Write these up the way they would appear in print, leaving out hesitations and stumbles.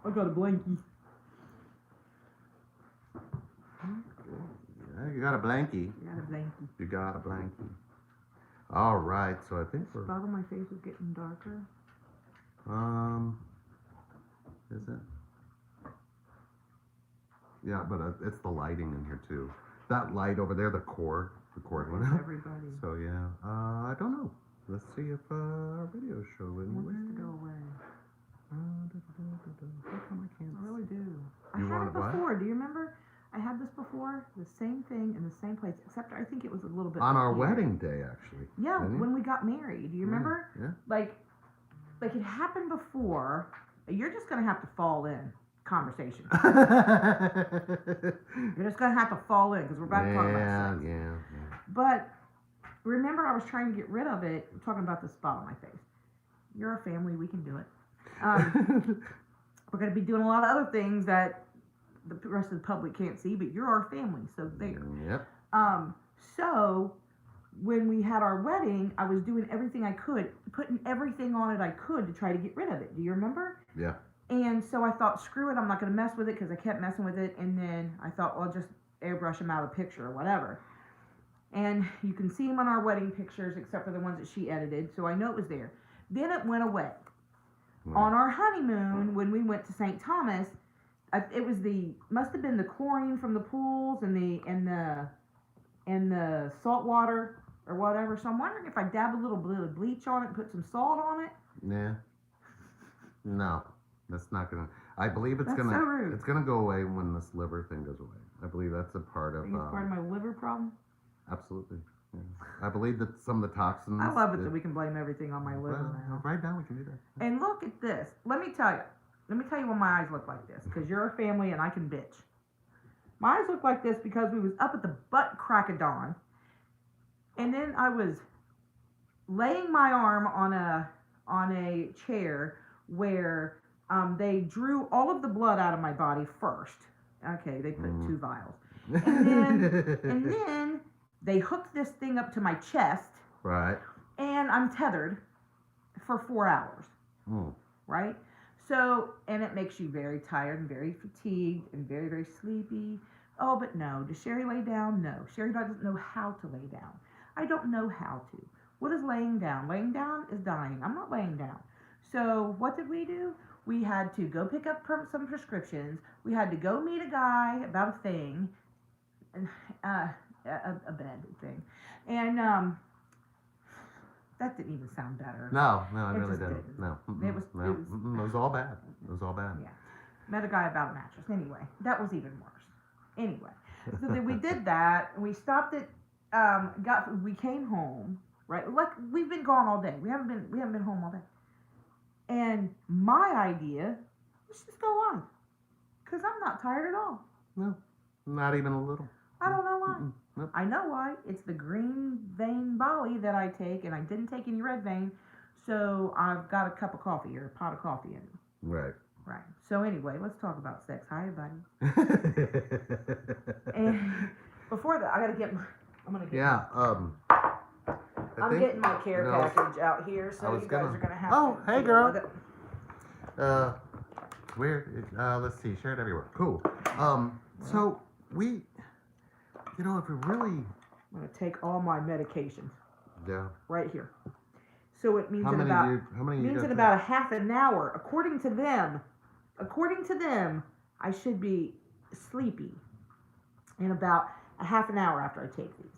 I got a blankie. Yeah, you got a blankie. I got a blankie. You got a blankie. All right, so I think The we're spot on my face is getting darker. is it? Yeah, but it's the lighting in here too. That light over there, the cord It's one. everybody. So yeah, I don't know. Let's see if our video's I showing. want this to go away. How come I can't? I really do. You I had want it what? before. Do you remember? I had this before. The same thing in the same place, except I think it was a little bit On up our here. wedding day, actually. Yeah, Didn't you? when we got married. Do you remember? Yeah. Like it happened before. You're just gonna have to fall in conversation. You're just gonna have to fall in because we're about to talk about sex. Yeah. But remember, I was trying to get rid of it. I'm talking about the spot on my face. You're a family. We can do it. We're going to be doing a lot of other things that the rest of the public can't see, but you're our family, so there. Yep. So when we had our wedding, I was doing everything I could, putting everything on it I could to try to get rid of it. Do you remember? Yeah. And so I thought, screw it, I'm not going to mess with it because I kept messing with it. And then I thought, well, I'll just airbrush them out of the picture or whatever. And you can see them on our wedding pictures, except for the ones that she edited, so I know it was there. Then it went away. Right. On our honeymoon, when we went to St. Thomas, it was must have been the chlorine from the pools and the salt water or whatever. So I'm wondering if I dab a little bit of bleach on it and put some salt on it. Yeah. No, that's not gonna. I believe it's That's gonna. so rude. It's gonna go away when this liver thing goes away. I believe that's a part I of. think it's part of my liver problem. Absolutely. Yeah. I believe that some of the toxins. I love it that we can blame everything on my liver now. Right now we can do that. And look at this. Let me tell you why my eyes look like this. Because you're a family and I can bitch. My eyes look like this because we was up at the butt crack of dawn. And then I was laying my arm on a chair where they drew all of the blood out of my body first. Okay, they put 2 vials. And then they hooked this thing up to my chest. Right. And I'm tethered for 4 hours. Right? So, and it makes you very tired and very fatigued and very, very sleepy. Oh, but no. Does Sherry lay down? No. Sherry doesn't know how to lay down. I don't know how to. What is laying down? Laying down is dying. I'm not laying down. So, what did we do? We had to go pick up some prescriptions. We had to go meet a guy about a thing. And, a bed thing. And, that didn't even sound better. No, it It really just didn't. didn't. No. It was- it was all bad. It was all bad. Yeah. Met a guy about a mattress. Anyway, that was even worse. Anyway, so then we did that. And we stopped at, we came home, right? Like we've been gone all day. We haven't been home all day. And my idea, let's just go on. Cause I'm not tired at all. No, not even a little. I don't know why. Nope. I know why. It's the green vein Bolly that I take, and I didn't take any red vein, so I've got a cup of coffee or a pot of coffee in it. Right. Right. So anyway, let's talk about sex. Hi, everybody. And before that, I'm gonna get. Yeah. I'm getting my care package out here, I so was you guys gonna- are gonna have Oh, to. hey, deal girl. with it. Weird. Let's see. Share it everywhere. Cool. So we, if we really, I'm gonna take all my medications yeah. right here. So it means How in many? about How many? means you in got about a half an hour, according to them, I should be sleepy in about a half an hour after I take these.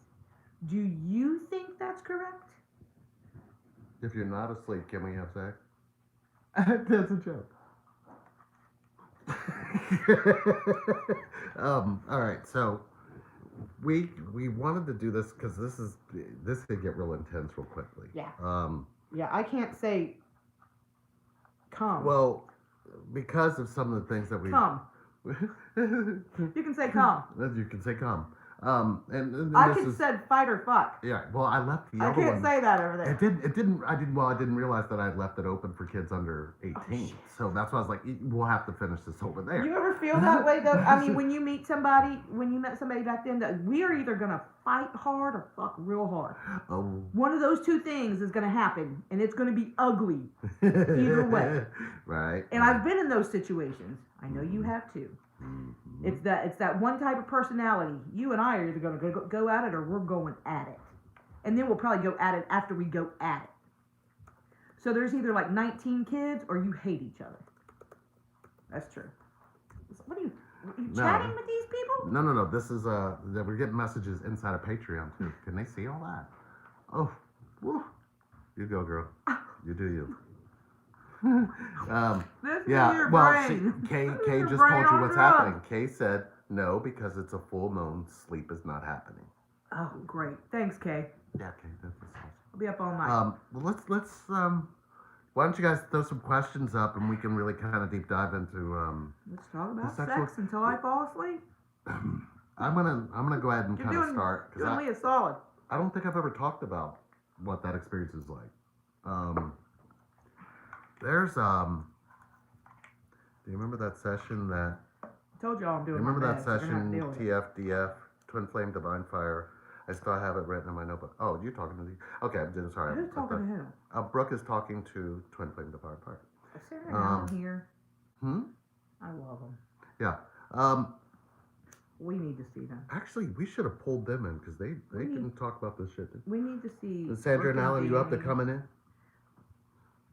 Do you think that's correct? If you're not asleep, can we have sex? That's a joke. All right. So we wanted to do this because this could get real intense real quickly. Yeah. Yeah, I can't say come. Well, because of some of the things that we Come. You can say come. You can say come. And I this could is said fight or fuck. yeah. Well, I left the I other can't one. say that over there. It didn't. It didn't. I didn't. Well, I didn't realize that I had left it open for kids under 18. shit. So that's why I was like, we'll have to finish this over there. You ever feel that way though? I mean, when you meet somebody, when you met somebody back then, that we are either gonna fight hard or fuck real hard. Oh. One of those two things is gonna happen, and it's gonna be ugly. Either way. Right. And I've been in those situations. I know you have too. Mhm. It's that one type of personality. You and I are either gonna go at it or we're going at it, and then we'll probably go at it after we go at it. So there's either like 19 kids or you hate each other. That's true. What are you No. chatting with these people? No. This is we're getting messages inside of Patreon too. Can they see all that? Oh, woo. You go, girl. You do you. This is Yeah. your Well, brain. Kay This is just your told brain you on what's drugs. happening. Kay said no because it's a full moon. Sleep is not happening. Oh, great. Thanks, Kay. Yeah, Kay. That's awesome. I'll be up all night. Well, let's why don't you guys throw some questions up and we can really kind of deep dive into Let's talk about sexual- sex until I fall asleep. I'm gonna go ahead and You're kind of doing, start because doing me a solid. I don't think I've ever talked about what that experience is like. There's do you remember that session that I told y'all I'm do doing you remember my that best. You're gonna have to session deal with it. TFDF Twin Flame Divine Fire? I still have it written in my notebook. Oh, you're talking to the okay. I'm sorry. Who's talking to who? Brooke is talking to Twin Flame Divine Fire. Is Sarah down here? Hmm. I love them. Yeah. We need to see them. Actually, we should have pulled them in because they We can talk about this shit. We need to see. Is Sandra and Brooke Alan, you up to Danny. coming in?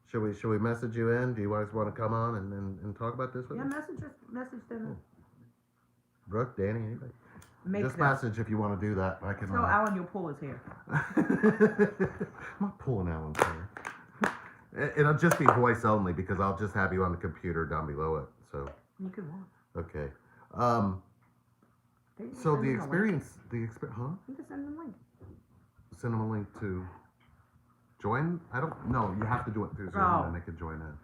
Should we message you in? Do you guys want to come on and talk about this with Yeah, us? message them. Brooke, Danny, anybody? Make Just them. message if you want to do that. I can. Tell Alan you'll pull his hair. I'm not pulling Alan's hair. It'll just be voice only because I'll just have you on the computer down below it. So You can watch. okay. They can So send the them a link. experience, huh? You can send them a link. Send them a link to join. I don't know. You have to do it through Zoom Oh. and they can join in.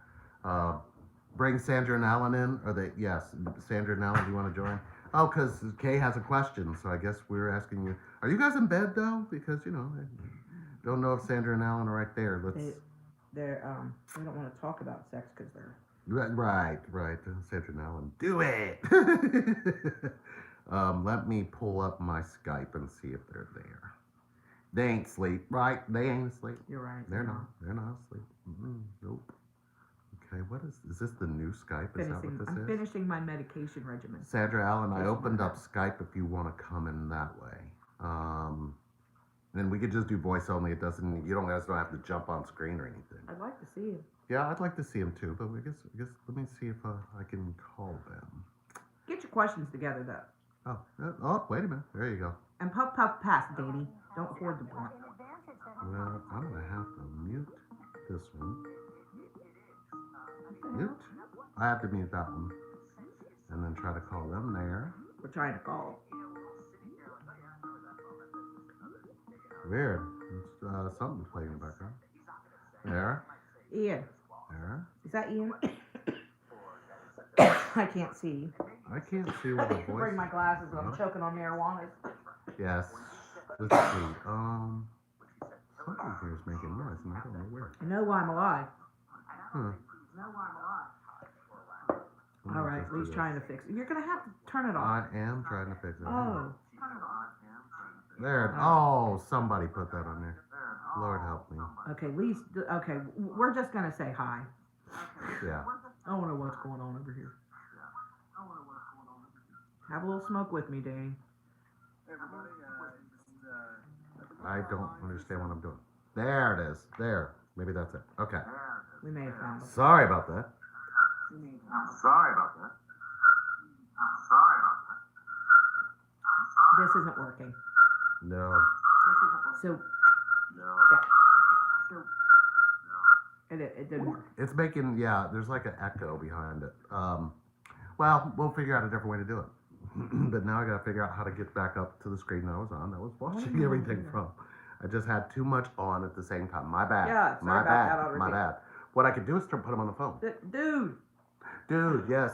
Bring Sandra and Alan in. Or they? Yes, Sandra and Alan. Do you want to join? Oh, because Kay has a question. So I guess we're asking you. Are you guys in bed though? Because I don't know if Sandra and Alan are right there. Let's. They don't want to talk about sex because they're. Right. Sandra and Alan, do it. Let me pull up my Skype and see if they're there. They ain't asleep, right? They ain't asleep. You're right. They're not. They're not asleep. Nope. Okay, what is this the new Skype? Is that what this I'm is? finishing my medication regimen. Sandra Allen, I Yes, opened ma'am. up Skype if you want to come in that way. And we could just do voice only. It doesn't. You guys don't have to jump on screen or anything. I'd like to see you. Yeah, I'd like to see them too, but I guess let me see if I can call them. Get your questions together though. Oh, wait a minute. There you go. And puff pass, Danny. Don't hoard the blunt. Well, I'm gonna have to mute this one. Mute. I have to mute that one, and then try to call them there. We're trying to call. Weird. It's, something's playing in the background. There. Ian. There. Is that Ian? I can't see. I can't see what the voice. Bring my glasses. Huh? I'm choking on marijuana. Yes. Let's see. Something here is making noise, and I don't know where. I know why I'm alive. Huh. Let me All right, just do Lee's this. trying to fix it. You're gonna have to turn it I off. am trying to fix it. Oh, There. Oh, somebody put that on there. Lord help me. okay. Lee's okay. We're just gonna say hi. Yeah. I don't know what's going on over here. Have a little smoke with me, Danny. I don't understand what I'm doing. There it is. There. Maybe that's it. Okay. We may have found it. Sorry about that. This isn't working. No. So, it didn't work. It's making, yeah, there's like an echo behind it. Well, we'll figure out a different way to do it. But now I gotta figure out how to get back up to the screen that I was on. I was watching no, everything yeah. from. I just had too much on at the same time. My bad. Yeah, sorry My about bad. that My already. bad. What I could do is put them on the phone. Dude, Dude, yes.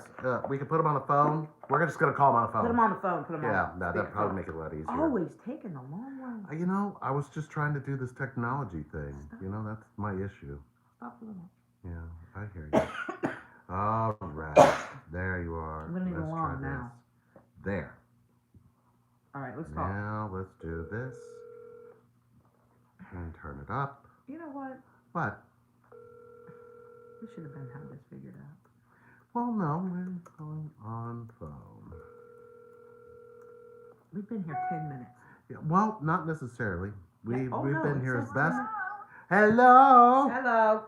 We can put him on the phone. We're just gonna call him on the phone. Put him on the phone. Put him Yeah, on. no, that'd probably make it a lot easier. Always taking the long way. You know, I was just trying to do this technology thing. You know, that's my issue. Stop doing it. Yeah, I hear you. All right, there you are. I'm gonna need Let's a try long now. this. There. All right, let's talk. Now let's do this. And turn it up. You know what? What? We should have been had this figured out. Well, no, we're going on phone. We've been here 10 minutes. Yeah, well, not necessarily. We've no, been it here says as best. 10 minutes. Hello. Hello.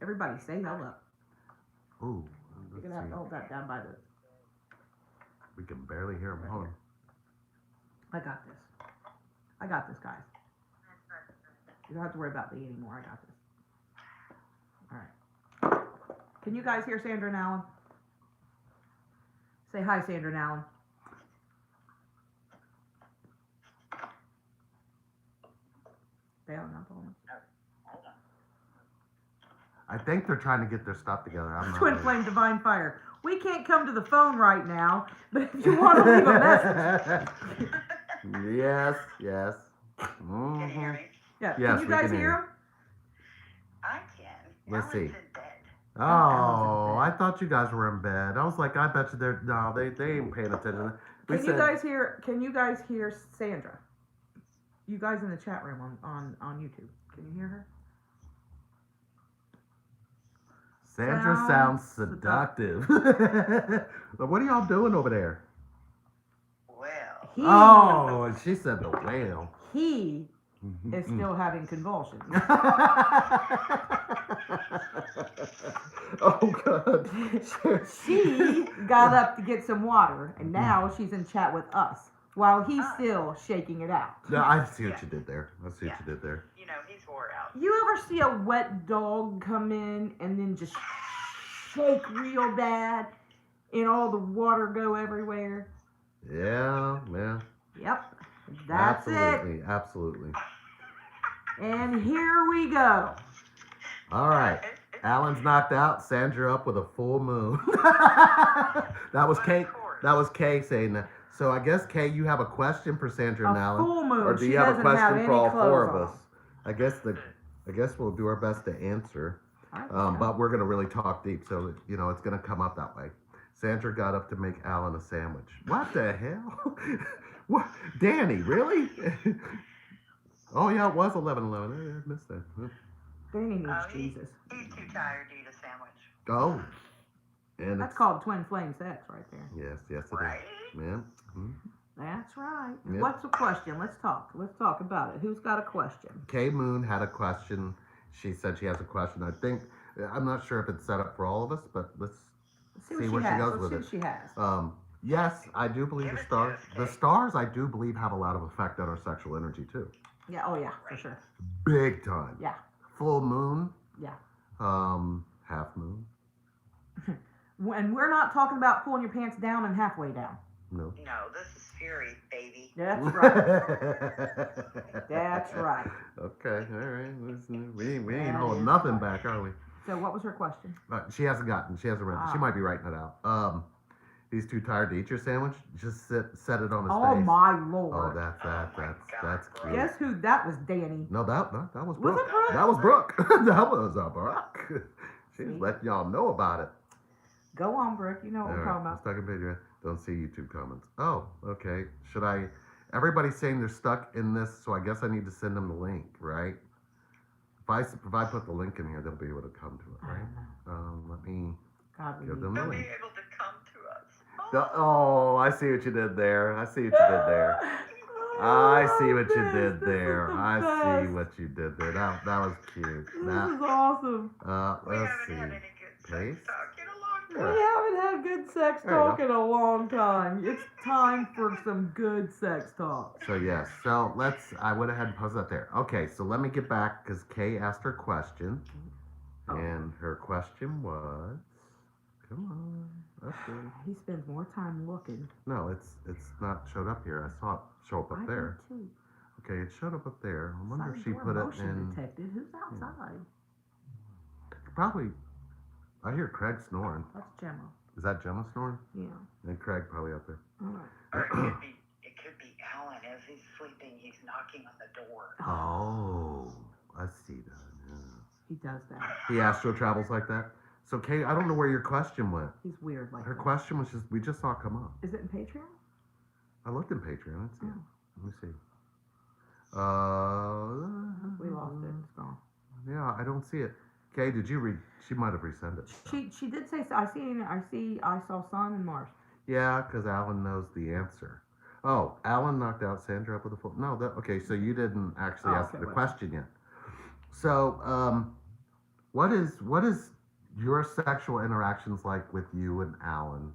Everybody say hello. Ooh, You're let's gonna have to see. hold that down by the. We can barely hear him. Hold on. I got this. I got this, guys. You don't have to worry about me anymore. I got this. All right. Can you guys hear Sandra and Alan? Say hi, Sandra and Alan. They don't know. I think they're trying to get their stuff together. I'm not Twin really- Flame Divine Fire. We can't come to the phone right now, but if you want to leave a message. Yes, yes. Can you hear Mhm. me? Yeah, Yes, can you we guys can hear hear you. him? I can. Let's Alan's see. in bed. Oh, I thought you guys were in bed. I was like, I bet you they're no, they ain't paying attention. We Can said, you guys hear Sandra? You guys in the chat room on YouTube. Can you hear her? Sandra sounds seductive. What are y'all doing over there? Well, He Oh, and she said the whale. he is still having convulsions. Oh God. She got up to get some water, and now she's in chat with us while he's still shaking it out. No, I see what you did there. I see what you did there. you know, he's wore out. You ever see a wet dog come in and then just shake real bad and all the water go everywhere? Yeah, yeah. Yep, that's Absolutely, absolutely. it. And here we go. All right. Alan's knocked out. Sandra up with a full moon. That was Kay. That was Kay saying that. So I guess Kay, you have a question for Sandra and A Alan, full moon. or do She you have a doesn't have question any for all four of clothes us? I guess we'll do our best to answer. All right, But we're gonna really talk deep, so you know it's gonna come up that way. Sandra got up to make Alan a sandwich. What the hell? What, Danny? Really? Oh yeah, it was 11:11. I missed that. Danny needs Oh, Jesus. He's too tired to eat a sandwich. Oh, and That's it's, called twin flame sex right there. yes, yes it Right? is. Yeah. Mhm. That's right. Yep. What's the question? Let's talk. Let's talk about it. Who's got a question? Kay Moon had a question. She said she has a question. I think I'm not sure if it's set up for all of us, but let's Let's see See what where she she has. goes Let's see with what she has. Yes, I do believe Give the it to stars. us, The Kay. stars, I do believe, have a lot of effect on our sexual energy too. Yeah. Oh yeah, for sure. Big time. Yeah. Full moon. Yeah. Half moon. And we're not talking about pulling your pants down and halfway down. No. No, this is Fury, baby. That's right. That's right. Okay. All right. Listen, we ain't That holding is nothing right. back, are we? So what was her question? She hasn't gotten. She hasn't read. She Ah. might be writing it out. He's too tired to eat your sandwich. Just set it on his Oh face. my Oh, lord. that's Oh my that's God, cute. Guess who that was, Danny? No, that was Was Brooke. it Brooke? That was Brooke. That was Brooke. She's See? letting y'all know about it. Go on, Brooke. You know what All we're right, talking let's about. talk about video. Don't see YouTube comments. Oh, okay. Should I? Everybody's saying they're stuck in this, so I guess I need to send them the link, right? If I put the link in here, they'll be able to come to it, I right? don't know. Let me God, we give need them the They'll be link. able to come to us. Oh, I see what you did there. I see what you did there. I see what you did there. I see what you did there. That was cute. This That, is awesome. We let's haven't see. had any good Paste. sex talk in a long We time. haven't had good sex There you talk in a long time. It's time for some good sex talk. So yes, so I went ahead and posted that there. Okay, so let me get back because Kay asked her question, and her question was, come on, up there. He spends more time looking. No, it's not showed up here. I saw it show up I up do there. too. Okay, it showed up there. I wonder if Side she door put it motion in. detected. Who's outside? Probably I hear Craig snoring. That's Gemma. Is that Gemma snoring? Yeah. And Craig probably up there. All right. Or it could be Alan. As he's sleeping, he's knocking on the door. Oh, I see that. Yeah. He does that. He astro travels like that. So, Kay, I don't know where your question went. He's weird like Her that. question was just, we just saw it come up. Is it in Patreon? I looked in Patreon. Let's see. Oh. Let me see. We lost it. It's gone. Yeah, I don't see it. Kay, did you read? She might have resent it. She did say so. I saw Sun and Mars. Yeah, because Alan knows the answer. Oh, Alan knocked out Sandra up with a full. No, that okay. So you didn't actually ask okay, the whatever. question yet. So, what is your sexual interactions like with you and Alan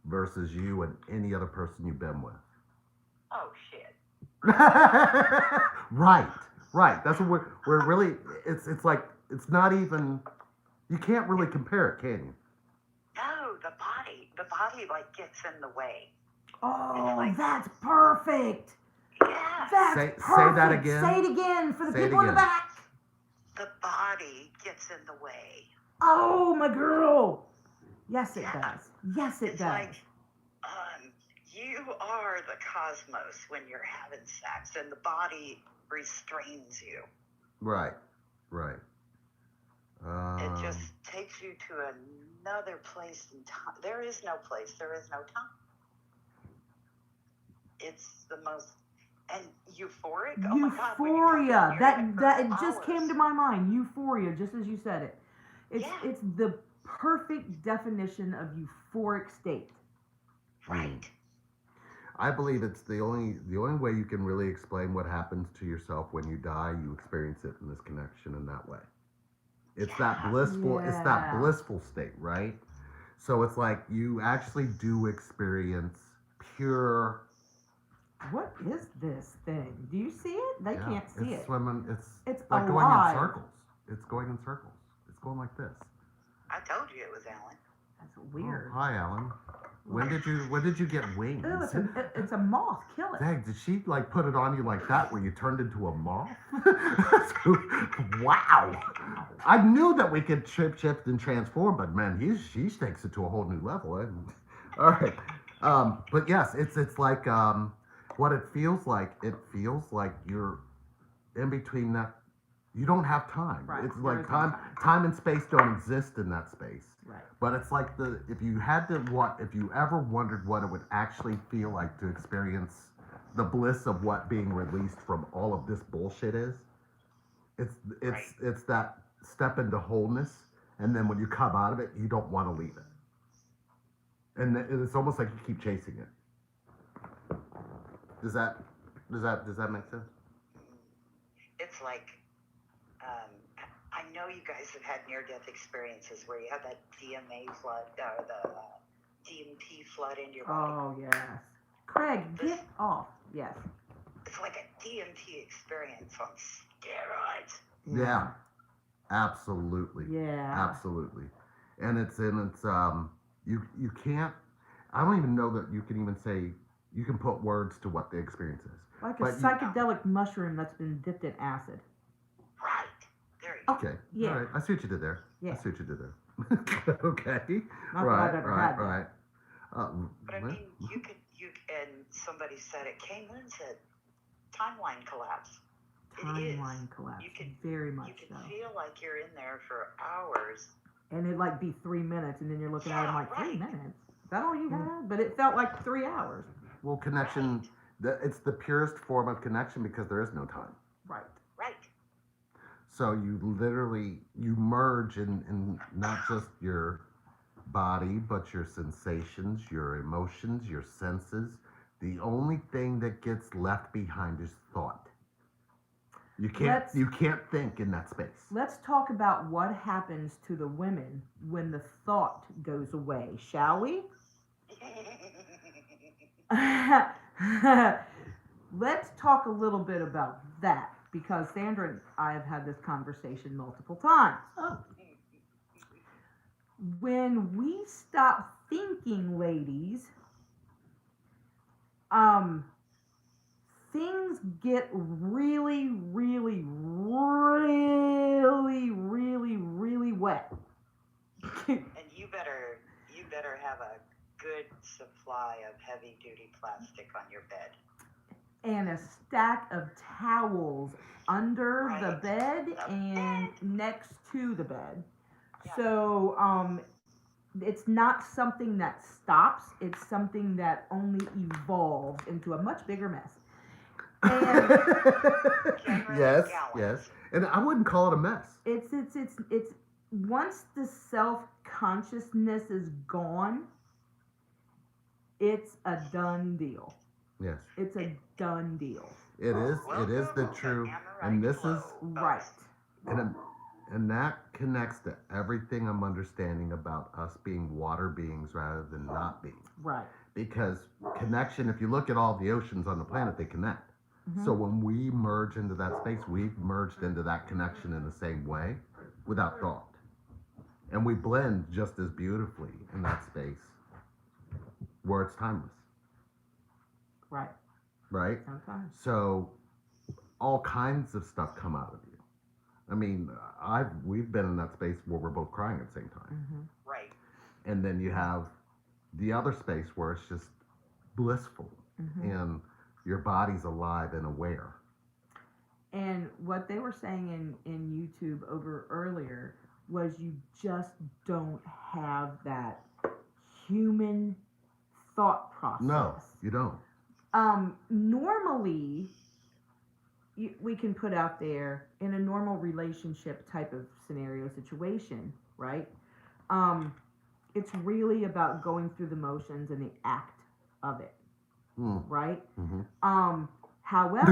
versus you and any other person you've been with? Oh shit. right. That's what we're really. It's like it's not even. You can't really compare it, can you? No, the body like gets in the way. Oh, that's perfect. Yeah. That's Say perfect. that again. Say it again for the Say it people in the again. back. The body gets in the way. Oh, my girl. Yes, it Yeah. does. Yes, it It's does. like, you are the cosmos when you're having sex, and the body restrains you. Right. It just takes you to another place in time. There is no place. There is no time. It's the most and euphoric. Oh my God! when you come Euphoria. down, you're in it for That it just hours. came to my mind. Euphoria, just as you said it. Yeah. It's the perfect definition of euphoric state. Right. I believe it's the only way you can really explain what happens to yourself when you die. You experience it in this connection in that way. It's that Yeah. blissful. It's that Yeah. blissful state, right? So it's like you actually do experience pure. What is this thing? Do you see it? They yeah, can't see it's it. swimming. It's It's like going alive. in circles. It's going in circles. It's going like this. I told you it was Alan. That's weird. Oh, hi, Alan. When did you get wings? Ooh, it's a moth. Kill it. Dang, did she like put it on you like that where you turned into a moth? Wow. I knew that we could shift and transform, but man, she takes it to a whole new level. All right. But yes, it's like what it feels like. It feels like you're in between that. You don't have time. Right, It's there like is no time. time. Time and space don't exist in that space. Right. But it's like if you ever wondered what it would actually feel like to experience the bliss of what being released from all of this bullshit is, it's that step into wholeness, and then when you come out of it, you don't want to leave it, and it's almost like you keep chasing it. Does that make sense? It's like, I know you guys have had near-death experiences where you have that DMA flood, or the DMT flood into your body. Oh yes. Craig, get off. Yes. It's like a DMT experience on steroids. Yeah. Absolutely. Yeah. Absolutely. And it's you can't. I don't even know that you can even say you can put words to what the experience is. Like a But you- psychedelic mushroom that's been dipped in acid. Right. There you go. Okay. Yeah. All right. I see what you did there. Yeah. I see what you did there. Okay. Not right. that I've ever right. had that. Right. But I mean, and somebody said it came in and said, timeline collapse. It is. Timeline collapse. You can- Very You much can so. feel like you're in there for hours. And it'd like be 3 minutes, and then you're looking at it Yeah, like 3 right. minutes. Is that all you Mm. had? But it felt like 3 hours. Well, connection. It's the purest form of connection because there is no time. Right. Right. So you literally you merge in not just your body, but your sensations, your emotions, your senses. The only thing that gets left behind is thought. You Let's- can't think in that space. Let's talk about what happens to the women when the thought goes away, shall we? Let's talk a little bit about that because Sandra and I have had this conversation multiple times. When we stop thinking, ladies, things get really, really, really, really, really wet. and you better have a good supply of heavy duty plastic on your bed. And a stack of towels under the Right. bed The and bed. next to the bed. Yeah. So it's not something that stops, it's something that only evolves into a much bigger mess. And yes, gallons. yes. And I wouldn't call it a mess. it's once the self-consciousness is gone, it's a done deal. Yes. It's a done deal. It is the Welcome to true, and this Amorite is, Flow, Right. folks. and that connects to everything I'm understanding about us being water beings rather than not being. Right. Because connection, if you look at all the oceans on the planet, they connect. Mhm. So when we merge into that space, we've merged into that connection in the same way without thought. And we blend just as beautifully in that space where it's timeless, Right. right? Sometimes. So all kinds of stuff come out of you. I mean, we've been in that space where we're both crying at the same time. Mm-hmm. Right. And then you have the other space where it's just blissful Mm-hmm. and your body's alive and aware. And what they were saying in YouTube over earlier was you just don't have that human thought process. No, you don't. Normally, we can put out there in a normal relationship type of scenario situation, right? It's really about going through the motions and the act of it, right? Mm-hmm. However,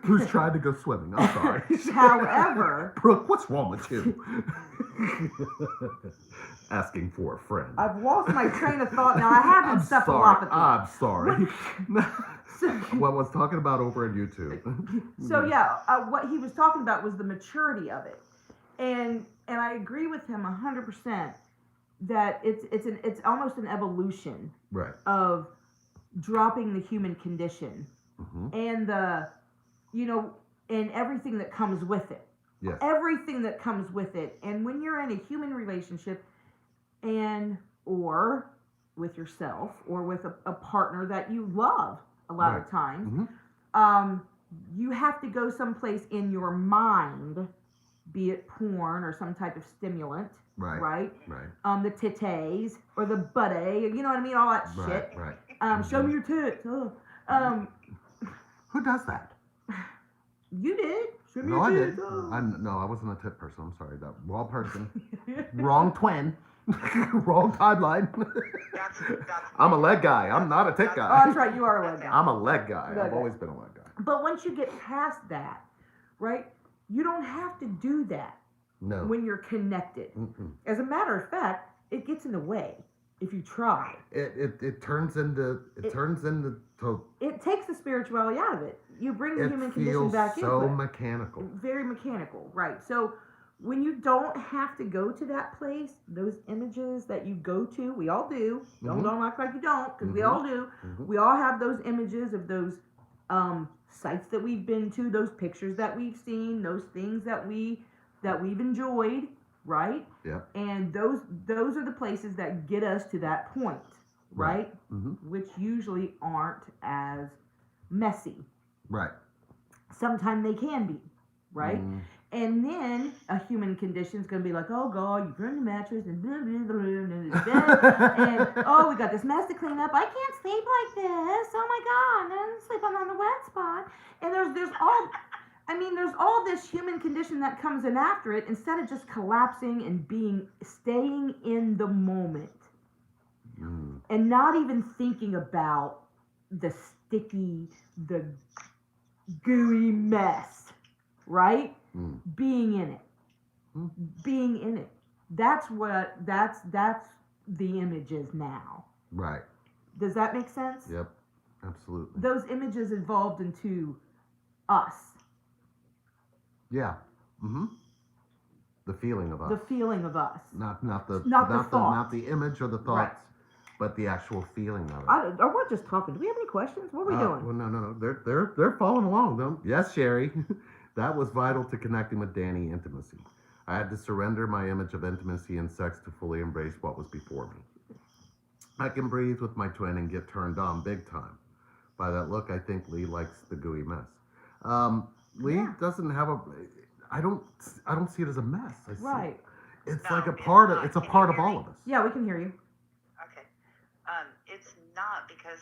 Who's trying to go swimming? I'm sorry. however, Brooke, what's wrong with you? Asking for a friend. I've lost my train of thought now. I have I'm encephalopathy. sorry. So, What was talking about over on YouTube? so yeah, what he was talking about was the maturity of it, and I agree with him 100% that it's almost an evolution Right. of dropping the human condition Mm-hmm. and and everything that comes with it. Yes. Everything that comes with it. And when you're in a human relationship or with yourself or with a partner that you love a lot of times, Mm-hmm. You have to go someplace in your mind, be it porn or some type of stimulant, Right. right? Right. The titties or the butt-a, you know what I mean? All that shit. Right. Show me your tits. Oh. Who does that? You did. Show me No, I your did. tits. Oh. I wasn't a tit person. I'm sorry. That wrong person. Wrong twin. Wrong timeline. That's I'm a leg guy. I'm not a tit Oh, guy. that's right. You are a leg guy. I'm a leg guy. Leg I've guy. always been a leg guy. But once you get past that, right, you don't have to do that No. when you're connected. Mm-mm. As a matter of fact, it gets in the way if you try. It turns into It takes the spirituality out of it. You bring the human it condition feels back so into it. mechanical. Very mechanical, right? So when you don't have to go to that place, those images that you go to, we all do. Mhm. Don't act like you don't, because we Mhm. all do. Mhm. We all have those images of those sites that we've been to, those pictures that we've seen, those things that we've enjoyed, right? Yeah. And those are the places that get us to that point, right? Mm-hmm. Which usually aren't as messy. Right. Sometimes they can be, right? Mm. And then a human condition is going to be like, oh God, you ruined the mattress and blah, blah, blah, and it's bed, and oh, we got this mess to clean up. I can't sleep like this. Oh my God, I'm sleeping on the wet spot. And there's all this human condition that comes in after it instead of just collapsing and staying in the moment Mm. and not even thinking about the sticky, the gooey mess, right? Mm. Being in it. Mm. Being in it. That's the images now. Right. Does that make sense? Yep. Absolutely. Those images evolved into us. Yeah. Mm-hmm. The feeling of us. The feeling of us. Not thought. the image or the thoughts, Right. but the actual feeling of it. Or we're just talking. Do we have any questions? What are we doing? Well, no. They're following along. Though. Yes, Sherry. That was vital to connecting with Danny intimacy. I had to surrender my image of intimacy and sex to fully embrace what was before me. I can breathe with my twin and get turned on big time. By that look, I think Lee likes the gooey mess. Lee Yeah. doesn't have a. I don't see it as a mess. I see, Right. it's No, like a it's part of. not. It's a Can you part of hear all me? of us. Yeah, we can hear you. Okay. It's not, because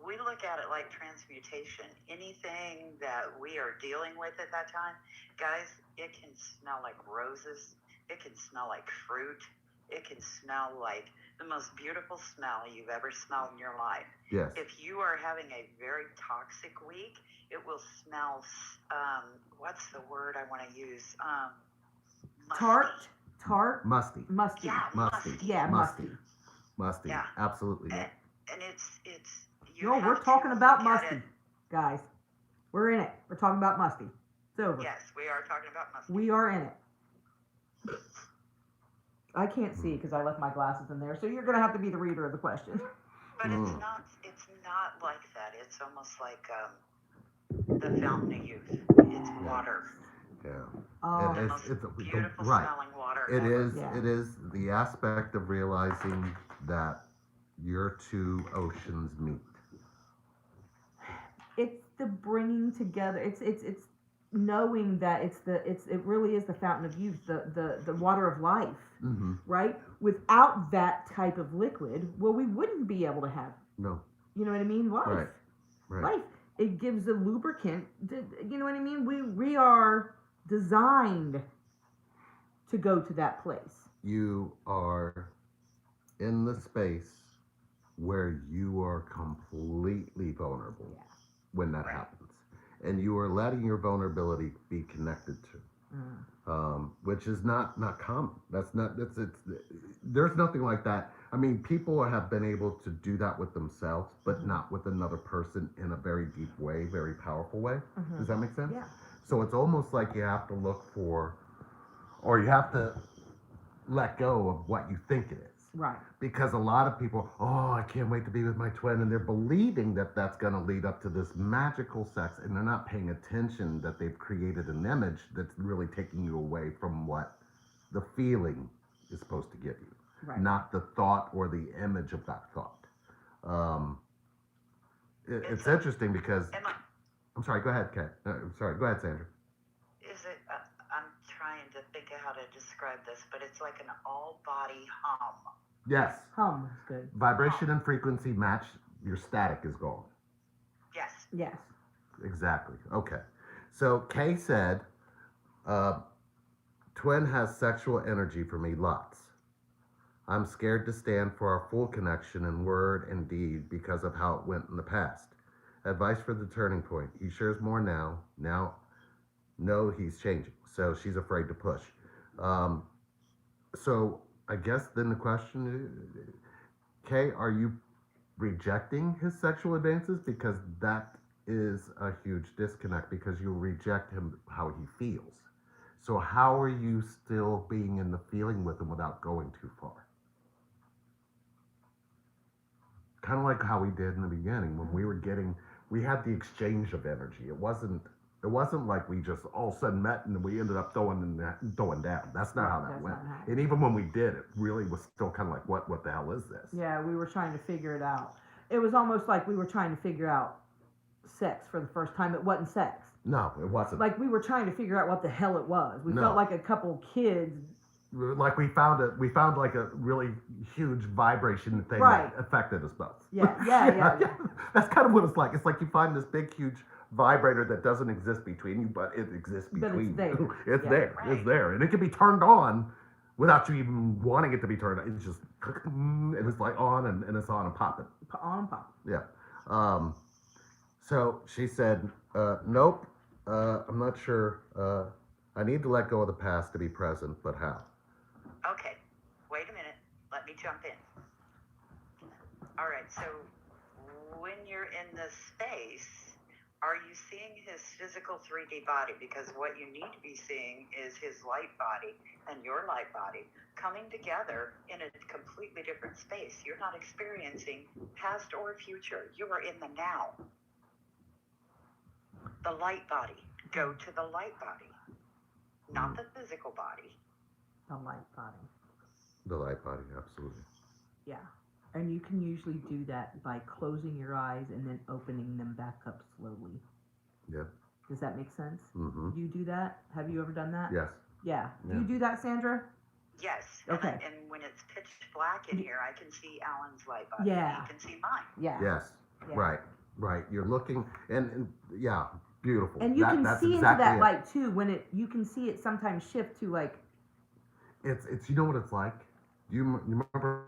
we look at it like transmutation. Anything that we are dealing with at that time, guys, it can smell like roses. It can smell like fruit. It can smell like the most beautiful smell you've ever smelled in your life. Yes. If you are having a very toxic week, it will smell, what's the word I want to use? Musty. Tart. Musty. Musty. Yeah, Musty. musty. Yeah, musty. Musty. Yeah. Absolutely. And it's you No, we're have talking to about look at musty, it. guys. We're in it. We're talking about musty. It's over. Yes, we are talking about musty. We are in it. I can't see because I left my glasses in there, so you're gonna have to be the reader of the question. But it's not like that. It's almost like the fountain of youth. It's water. Yeah. Oh, The It is- most it's beautiful right. smelling water It ever. is. Yeah. It is the aspect of realizing that your two oceans meet. it's the bringing together. It's knowing that it really is the fountain of youth, the water of life, Mm-hmm. right? Without that type of liquid, well, we wouldn't be able to have. No. You know what I mean? Life. Right. Right. Life. It gives a lubricant. You know what I mean? We are designed to go to that place. You are in the space where you are completely vulnerable Yeah. when that Right. happens, and you are letting your vulnerability be connected to. Which is not common. That's not. There's nothing like that. I mean, people have been able to do that with themselves, but not with another person in a very deep way, very powerful way. Mhm. Does that make sense? Yeah. So it's almost like you have to look for, or you have to let go of what you think it is. Right. Because a lot of people, oh, I can't wait to be with my twin, and they're believing that that's going to lead up to this magical sex, and they're not paying attention that they've created an image that's really taking you away from what the feeling is supposed to give you, Right. not the thought or the image of that thought. It's interesting because, Am I, I'm sorry, go ahead, Kat. Sorry, go ahead, Sandra. is it? I'm trying to think of how to describe this, but it's like an all-body hum. Yes, Hum is good. vibration and frequency match, your static is gone. Yes. Yes. Exactly. Okay. So Kay said, twin has sexual energy for me, lots. I'm scared to stand for our full connection in word and deed because of how it went in the past. Advice for the turning point. He shares more now. Now, no, he's changing. So she's afraid to push. So I guess then the question is, Kay, are you rejecting his sexual advances? Because that is a huge disconnect, because you reject him how he feels. So how are you still being in the feeling with him without going too far? Kind of like how we did in the beginning when we had the exchange of energy. It wasn't like we just all of a sudden met and we ended up throwing down. That's not how that That's went. not how- And even when we did, it really was still kind of like, what the hell is this? Yeah, we were trying to figure it out. It was almost like we were trying to figure out sex for the first time. It wasn't sex. No, it wasn't. Like we were trying to figure out what the hell it was. We No. felt like a couple kids. Like we found like a really huge vibration thing Right. that affected us both. Yeah. That's kind of what it's like. It's like you find this big, huge vibrator that doesn't exist between you, but it exists But it's between there. you. It's Yeah. there. Right. It's there, and it can be turned on without you even wanting it to be turned on. It's just, and it's like on, and it's on and popping. On and pop. Yeah. So she said, nope, I'm not sure. I need to let go of the past to be present, but how? Okay, wait a minute. Let me jump in. All right, so when you're in this space, are you seeing his physical 3D body? Because what you need to be seeing is his light body and your light body coming together in a completely different space. You're not experiencing past or future. You are in the now. The light body. Go to the light body, not the physical body. The light body. The light body, absolutely. Yeah. And you can usually do that by closing your eyes and then opening them back up slowly. Yeah. Does that make sense? Mm-hmm. You do that? Have you ever done that? Yes. Yeah. Do Yeah. you do that, Sandra? Yes. Okay. And when it's pitch black in here, I can see Alan's light body. Yeah. He can see mine. Yeah. Yes. Yeah. Right. Right. You're looking, and yeah, beautiful. And you can That's see exactly into that it. light too when you can see it sometimes shift to like, It's you know what it's like. You remember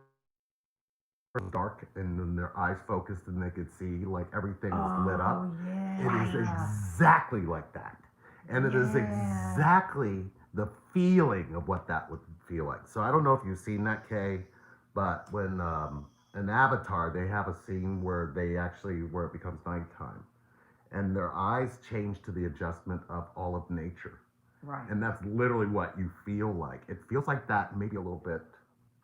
dark and then their eyes focused and they could see like everything was lit up. yeah. It is exactly like that, and it is Yeah. exactly the feeling of what that would feel like. So I don't know if you've seen that, Kay, but when in Avatar they have a scene where it becomes nighttime, and their eyes change to the adjustment of all of nature. Right. And that's literally what you feel like. It feels like that, maybe a little bit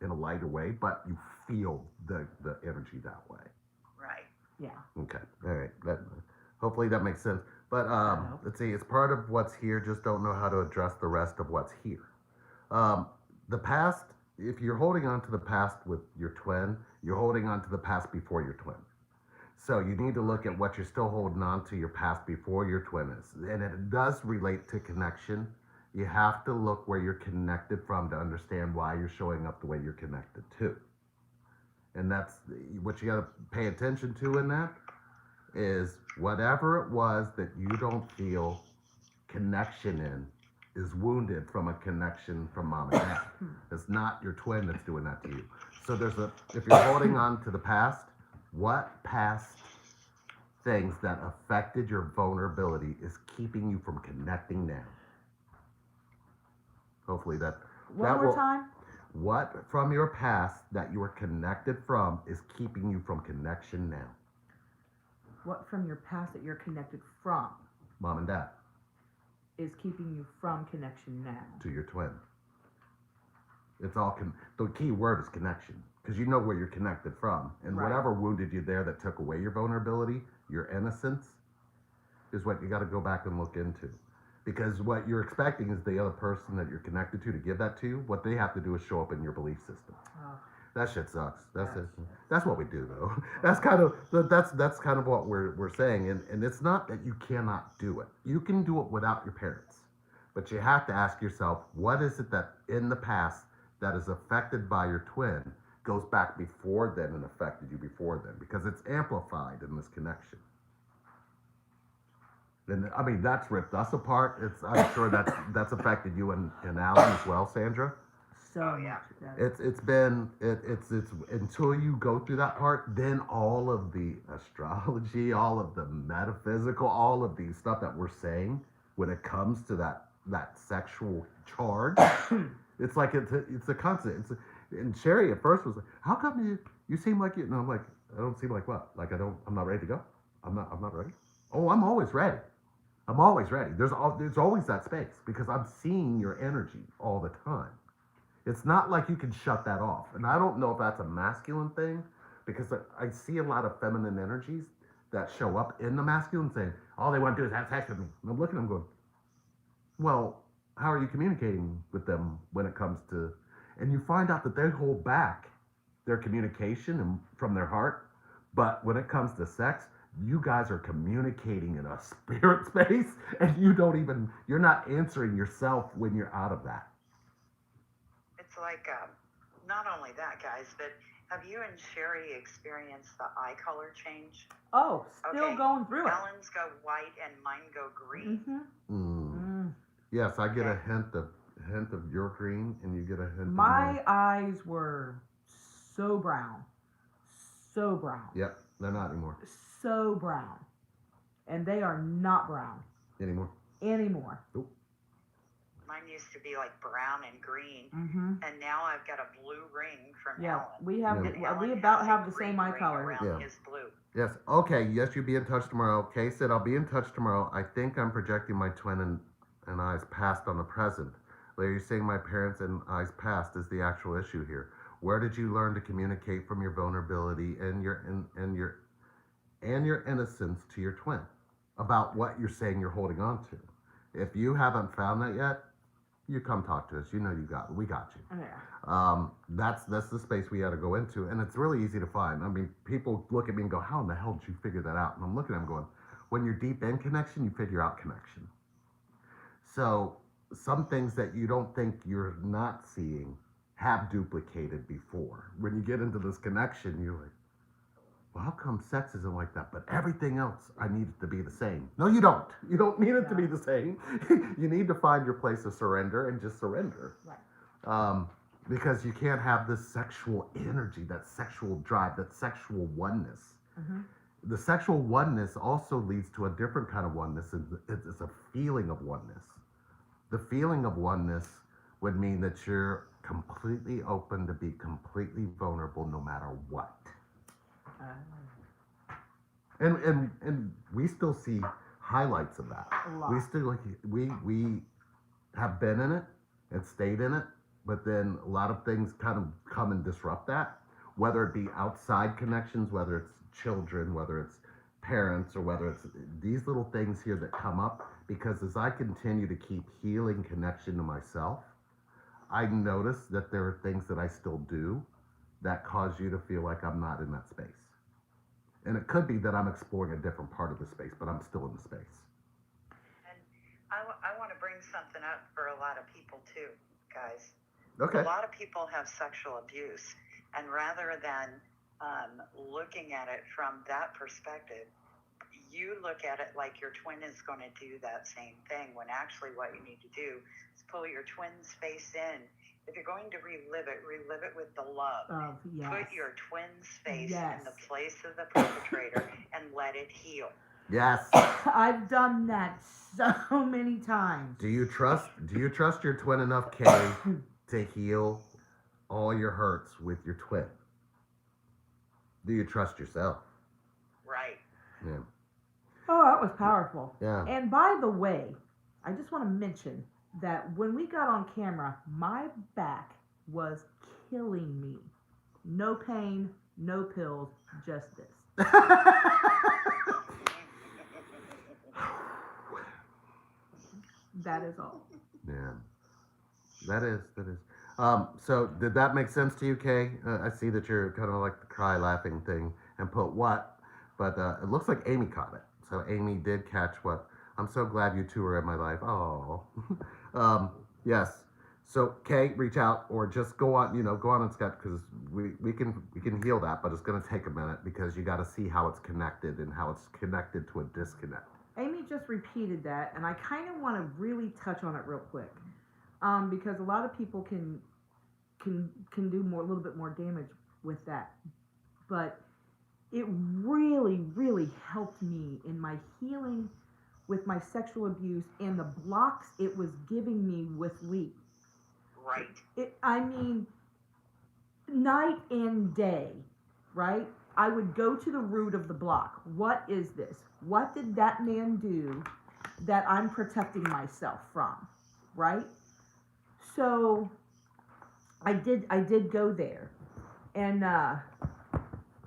in a lighter way, but you feel the energy that way. Right. Yeah. Okay. All right. Hopefully that makes sense. But know. let's see. It's part of what's here. Just don't know how to address the rest of what's here. The past. If you're holding on to the past with your twin, you're holding on to the past before your twin. So you need to look at what you're still holding on to your past before your twin is. And it does relate to connection. You have to look where you're connected from to understand why you're showing up the way you're connected to. And that's what you got to pay attention to in that is whatever it was that you don't feel connection in is wounded from a connection from mom and dad. It's not your twin that's doing that to you. So if you're holding on to the past, what past things that affected your vulnerability is keeping you from connecting now? Hopefully that One more time. what from your past that you are connected from is keeping you from connection now? What from your past that you're connected from Mom and dad, is keeping you from connection now? to your twin. It's all the key word is connection because you know where you're connected from, and Right. whatever wounded you there that took away your vulnerability, your innocence, is what you got to go back and look into. Because what you're expecting is the other person that you're connected to give that to you. What they have to do is show up in your belief system. Oh, That shit sucks. That's Yes. it. That's what we do though. That's kind of what we're saying. And it's not that you cannot do it. You can do it without your parents. But you have to ask yourself, what is it that in the past that is affected by your twin goes back before then and affected you before then? Because it's amplified in this connection. And I mean that's ripped us apart. I'm sure that's affected you and Alan as well, Sandra. so Oh, yeah. much. That- It's until you go through that part, then all of the astrology, all of the metaphysical, all of the stuff that we're saying when it comes to that sexual charge, it's like it's a constant. And Sherry at first was like, "How come you seem like you?" And I'm like, "I don't seem like what? Like I'm not ready to go. I'm not ready. Oh, I'm always ready. I'm always ready. There's always that space because I'm seeing your energy all the time. It's not like you can shut that off. And I don't know if that's a masculine thing because I see a lot of feminine energies that show up in the masculine saying, all they want to do is have sex with me. And I'm looking at them going, well, how are you communicating with them when it comes to, and you find out that they hold back their communication and from their heart. But when it comes to sex, you guys are communicating in a spirit space and you're not answering yourself when you're out of that. It's like, not only that, guys, but have you and Sherry experienced the eye color change? Oh, still Okay. going through it. Alan's go white and mine go green. Mm-hmm. Yes, I get a Okay. hint of your green and you get a hint of My eyes were so brown. So brown. Yep, they're not anymore. So brown. And they are not brown Anymore. anymore. Mine used to be like brown and green, Mm-hmm. and now I've got a blue ring from Yeah, Alan. we have. Yeah. And Alan We about has have a the green same eye ring color. around Yeah. his blue. Yes. Okay. Yes, you'll be in touch tomorrow. Kay said, I'll be in touch tomorrow. I think I'm projecting my twin and eyes past on the present. Larry, you're saying my parents and eyes past is the actual issue here. Where did you learn to communicate from your vulnerability and your innocence to your twin about what you're saying you're holding on to? If you haven't found that yet, you come talk to us. You know we got you. Yeah. That's the space we had to go into, and it's really easy to find. I mean, people look at me and go, "How in the hell did you figure that out?" And I'm looking at them going, "When you're deep in connection, you figure out connection." So some things that you don't think you're not seeing have duplicated before. When you get into this connection, you're like, well, how come sex isn't like that? But everything else, I need it to be the same. No, you don't. You don't need it to be the same. You need to find your place of surrender and just surrender. Right. Because you can't have this sexual energy, that sexual drive, that sexual oneness. Mm-hmm. The sexual oneness also leads to a different kind of oneness. It's a feeling of oneness. The feeling of oneness would mean that you're completely open to be completely vulnerable no matter what. And we still see highlights of that. A lot. We still we have been in it and stayed in it, but then a lot of things kind of come and disrupt that, whether it be outside connections, whether it's children, whether it's parents, or whether it's these little things here that come up. Because as I continue to keep healing connection to myself, I notice that there are things that I still do that cause you to feel like I'm not in that space. And it could be that I'm exploring a different part of the space, but I'm still in the space. And I want to bring something up for a lot of people too, guys. Okay. A lot of people have sexual abuse, and rather than looking at it from that perspective, you look at it like your twin is going to do that same thing, when actually what you need to do is pull your twin's face in. If you're going to relive it with the love. Yes. Put your twin's face Yes. in the place of the perpetrator and let it heal. Yes. I've done that so many times. Do you trust your twin enough, Kay, to heal all your hurts with your twin? Do you trust yourself? Right. Yeah. Oh, that was powerful. Yeah. And by the way, I just want to mention that when we got on camera, my back was killing me. No pain, no pills, just this. That is all. Yeah. That is. So did that make sense to you, Kay? I see that you're kind of like the cry laughing thing and put what, but it looks like Amy caught it. So Amy did catch what. I'm so glad you two are in my life. Oh. Yes. So Kay, reach out or just go on and Skype, because we can heal that, but it's going to take a minute because you got to see how it's connected and how it's connected to a disconnect. Amy just repeated that, and I kind of want to really touch on it real quick, because a lot of people can do a little bit more damage with that, but it really, really helped me in my healing with my sexual abuse and the blocks it was giving me with Lee. Right. I mean, night and day, right? I would go to the root of the block. What is this? What did that man do that I'm protecting myself from, right? So I did go there, and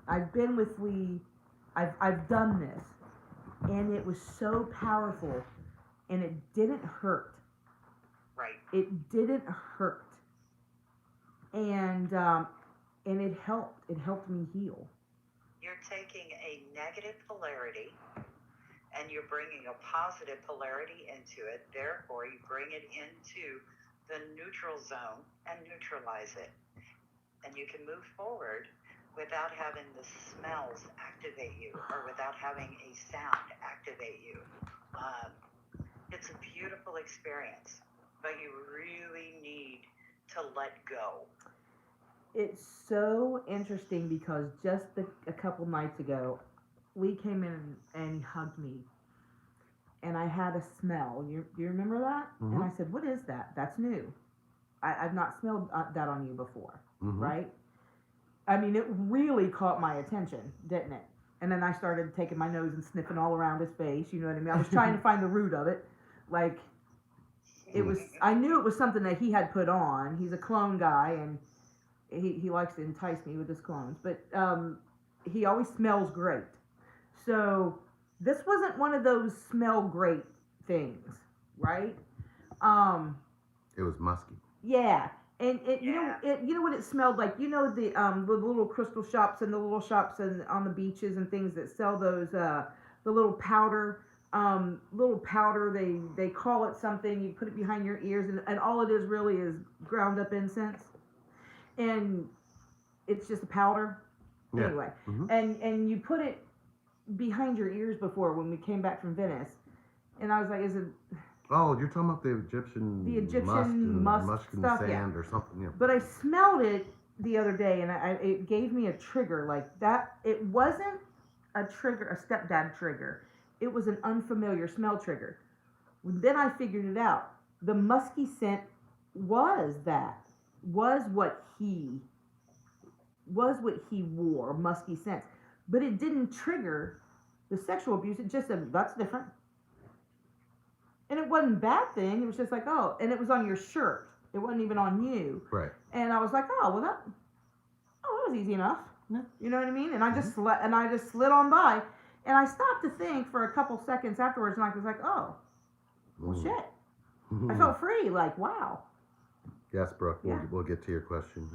I've been with Lee. I've done this, and it was so powerful, and it didn't hurt. Right. It didn't hurt, and it helped. It helped me heal. You're taking a negative polarity and you're bringing a positive polarity into it. Therefore, you bring it into the neutral zone and neutralize it. And you can move forward without having the smells activate you or without having a sound activate you. It's a beautiful experience, but you really need to let go. It's so interesting because just a couple nights ago, Lee came in and he hugged me, and I had a smell. Do you remember that? Mm-hmm. And I said, "What is that? That's new. I've not smelled that on you before." Mm-hmm. Right? I mean, it really caught my attention, didn't it? And then I started taking my nose and sniffing all around his face. You know what I mean? I was trying to find the root of it. Like, I knew it was something that he had put on. He's a cologne guy, and he likes to entice me with his colognes, but he always smells great. So this wasn't one of those smell great things, right? It was musky. Yeah. And you know Yeah. you know what it smelled like. You know the little crystal shops and the little shops and on the beaches and things that sell those the little powder they call it something. You put it behind your ears and all it is really is ground up incense and it's just a powder Yeah. anyway. Hmm. And you put it behind your ears before when we came back from Venice, and I was like, is it? Oh, you're talking about the Egyptian, The Egyptian musk musk and stuff, sand yeah. or something. Yeah. But I smelled it the other day, and it gave me a trigger like that. It wasn't a trigger, a stepdad trigger. It was an unfamiliar smell trigger. Then I figured it out. The musky scent was that was what he wore, musky scents. But it didn't trigger the sexual abuse. It just said that's different. And it wasn't a bad thing. It was just like, oh, and it was on your shirt. It wasn't even on you. Right. And I was like, oh, well, that was easy enough. You know what I mean? And I just slid on by, and I stopped to think for a couple seconds afterwards, and I was like, oh, well, shit. I felt free. Like, wow. Yes, Brooke. Yeah. We'll get to your question.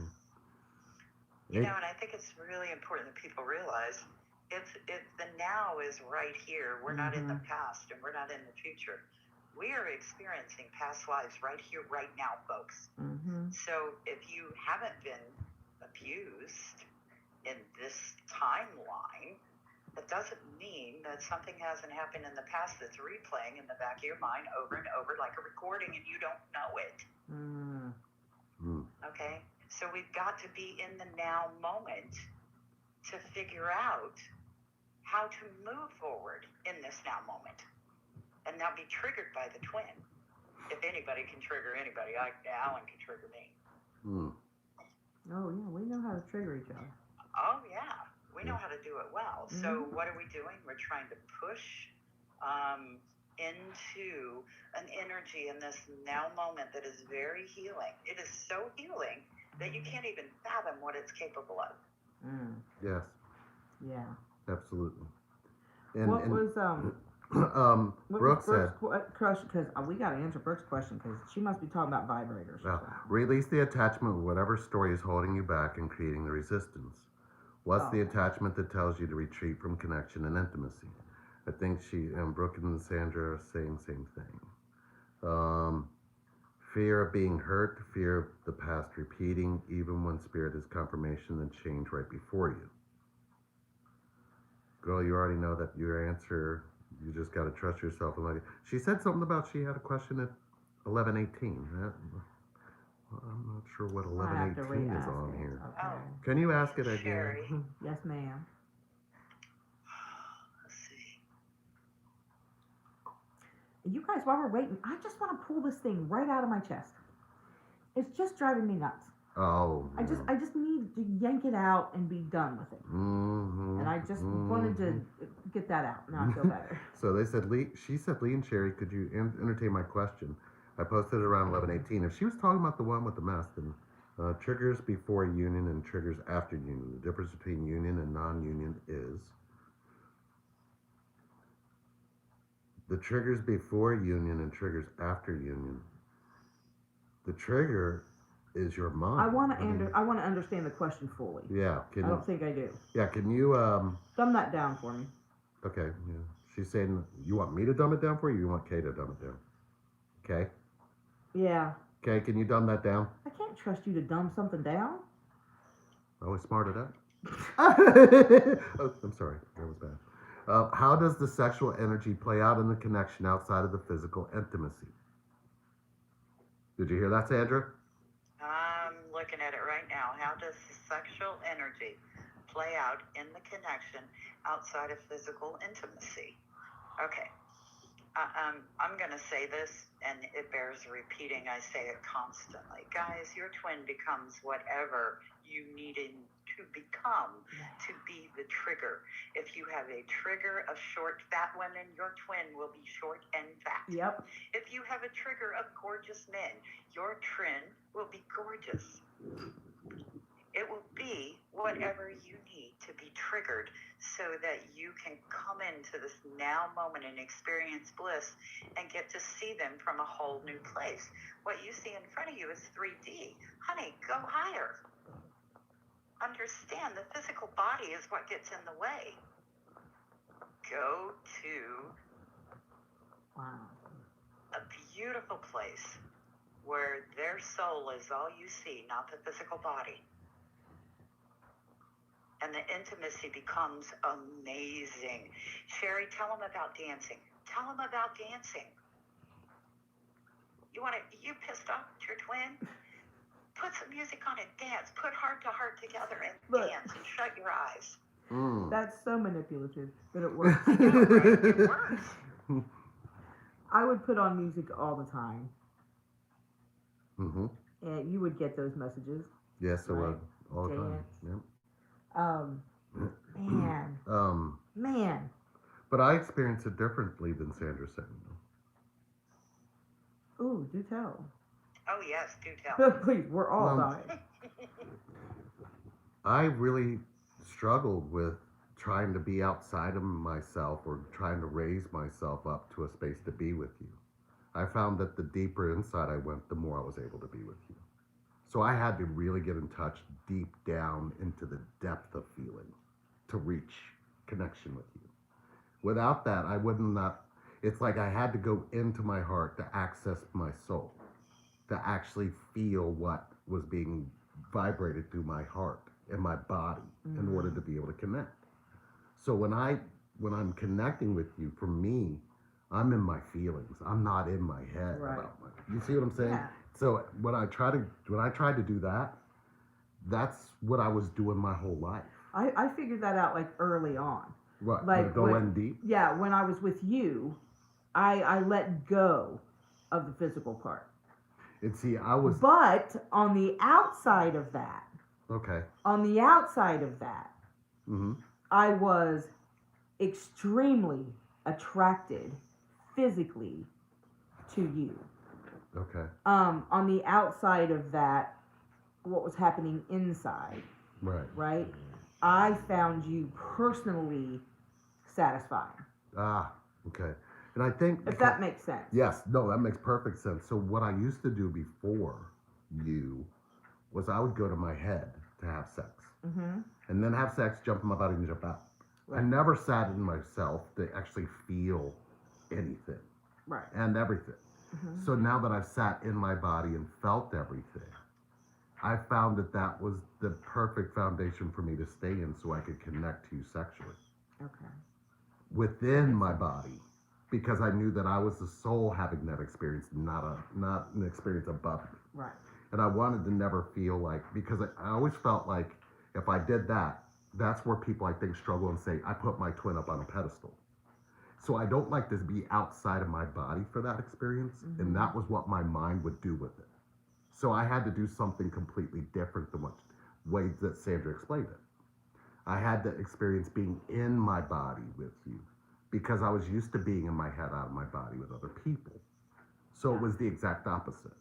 You know, and I think it's really important that people realize it's the now is right here. We're not in the past and we're not in the future. We are experiencing past lives right here, right now, folks. Mm-hmm. So if you haven't been abused in this timeline, that doesn't mean that something hasn't happened in the past that's replaying in the back of your mind over and over like a recording and you don't know it. Okay? So we've got to be in the now moment to figure out how to move forward in this now moment and not be triggered by the twin. If anybody can trigger anybody, Alan can trigger me. Oh, yeah, we know how to trigger each other. Oh, yeah. We know how to do it well. So what are we doing? We're trying to push into an energy in this now moment that is very healing. It is so healing that you can't even fathom what it's capable of. Yes. Yeah. Absolutely. What was Brooke said, question? Because we got to answer Brooke's question because she must be talking about vibrators. release the attachment with whatever story is holding you back and creating the resistance. What's the attachment that tells you to retreat from connection and intimacy? I think Brooke and Sandra are saying the same thing. Fear of being hurt, fear of the past repeating, even when spirit is confirmation and change right before you. Girl, you already know that your answer. You just got to trust yourself. And she said something about she had a question at 11:18. I'm not sure what 11:18 is on here. Okay. Oh. Can you ask it again? Sherry. Yes, ma'am. Let's see. You guys, while we're waiting, I just want to pull this thing right out of my chest. It's just driving me nuts. Oh. I just need to yank it out and be done with it. And I just wanted to get that out. Now I feel better. So they said, she said, Lee and Sherry, could you entertain my question? I posted it around 11:18. If she was talking about the one with the mess, then triggers before union and triggers after union. The difference between union and non-union is the triggers before union and triggers after union. The trigger is your mind. I want to understand the question fully. Yeah. I don't think I do. Yeah. Can you Thumb that down for me. Okay. Yeah. She's saying, you want me to dumb it down for you? Or you want Kay to dumb it down? Okay. Yeah. Okay. Can you dumb that down? I can't trust you to dumb something down. Always smarted up. Oh, I'm sorry. That was bad. How does the sexual energy play out in the connection outside of the physical intimacy? Did you hear that, Sandra? I'm looking at it right now. How does the sexual energy play out in the connection outside of physical intimacy? Okay. I'm going to say this, and it bears repeating. I say it constantly. Guys, your twin becomes whatever you need him to become to be the trigger. If you have a trigger of short, fat women, your twin will be short and fat. Yep. If you have a trigger of gorgeous men, your twin will be gorgeous. It will be whatever you need to to be triggered so that you can come into this now moment and experience bliss and get to see them from a whole new place. What you see in front of you is 3D. Honey, go higher. Understand the physical body is what gets in the way. Go to a beautiful place where their soul is all you see, not the physical body. And the intimacy becomes amazing. Sherry, tell them about dancing. Tell them about dancing. You pissed off at your twin? Put some music on and dance. Put heart to heart together and dance and shut your eyes. That's so manipulative, but it works. I know, right? It works. I would put on music all the time, Mm-hmm. and you would get those messages. Yes, it Right. was all the time. Dance. Yep. Man. But I experienced it differently than Sandra said. Ooh, do tell. Oh, yes, do tell. Please, we're all Well, dying. I really struggled with trying to be outside of myself or trying to raise myself up to a space to be with you. I found that the deeper inside I went, the more I was able to be with you. So I had to really get in touch deep down into the depth of feeling to reach connection with you. Without that, I would not, it's like I had to go into my heart to access my soul, to actually feel what was being vibrated through my heart and my body in order to be able to connect. So when I'm connecting with you, for me, I'm in my feelings. I'm not in my head. Right. You see what I'm saying? Yeah. So when I tried to do that, that's what I was doing my whole life. I figured that out like early on. What? Like Go when- in deep? Yeah, when I was with you, I let go of the physical part. And see, I was But on the outside of that, okay. Mm-hmm. I was extremely attracted physically to you. Okay. On the outside of that, what was happening inside, right? I found you personally satisfying. Ah, okay. And I think If that makes sense. yes, no, that makes perfect sense. So what I used to do before you was I would go to my head to have sex. Mm-hmm. And then have sex, jump in my body and jump out. I Right. never sat in myself to actually feel anything Right. and everything. Mm-hmm. So now that I've sat in my body and felt everything, I found that was the perfect foundation for me to stay in so I could connect to you sexually Okay. within my body, because I knew that I was the soul having that experience, not an experience above me. Right. And I wanted to never feel like, because I always felt like if I did that, that's where people I think struggle and say, I put my twin up on a pedestal. So I don't like to be outside of my body for that experience. Mm-hmm. And that was what my mind would do with it. So I had to do something completely different than what way that Sandra explained it. I had to experience being in my body with you because I was used to being in my head out of my body with other people. So it was the exact opposite.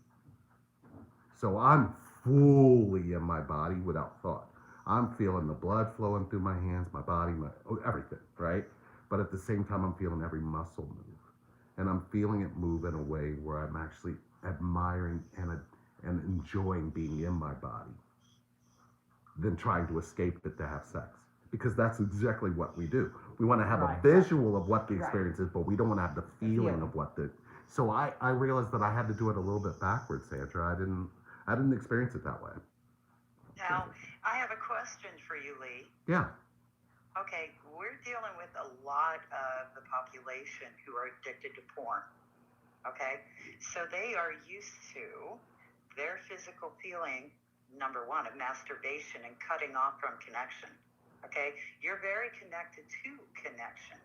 So I'm fully in my body without thought. I'm feeling the blood flowing through my hands, my body, everything, right? But at the same time, I'm feeling every muscle move. And I'm feeling it move in a way where I'm actually admiring and enjoying being in my body than trying to escape it to have sex. Because that's exactly what we do. We want to have Right. a visual of what the Right. experience is, but we don't want to have the feeling of what the... So I realized that I had to do it a little bit backwards, Sandra. I didn't experience it that way. Now, I have a question for you, Lee. Yeah. Okay, we're dealing with a lot of the population who are addicted to porn. Okay, so they are used to their physical feeling, number one, of masturbation and cutting off from connection. Okay, you're very connected to connection.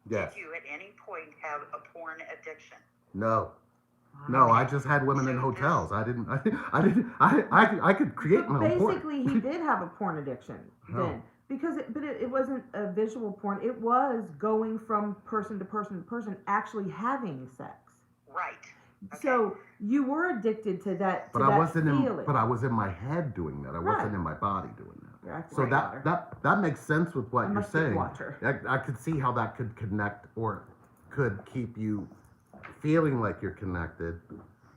Yes. Did you at any point have a porn addiction? No. No, I just had women in So hotels. I could create my own porn. Basically, he did have a porn addiction then. Because it wasn't a visual porn. It was going from person to person to person, actually having sex. Right. Okay. So you were addicted to that. But to I that wasn't feeling. but I was in my head doing that. I wasn't Right. in my body doing that. Yeah, I have to So drink water. that makes sense with what I you're must drink saying. water. I could see how that could connect or could keep you feeling like you're connected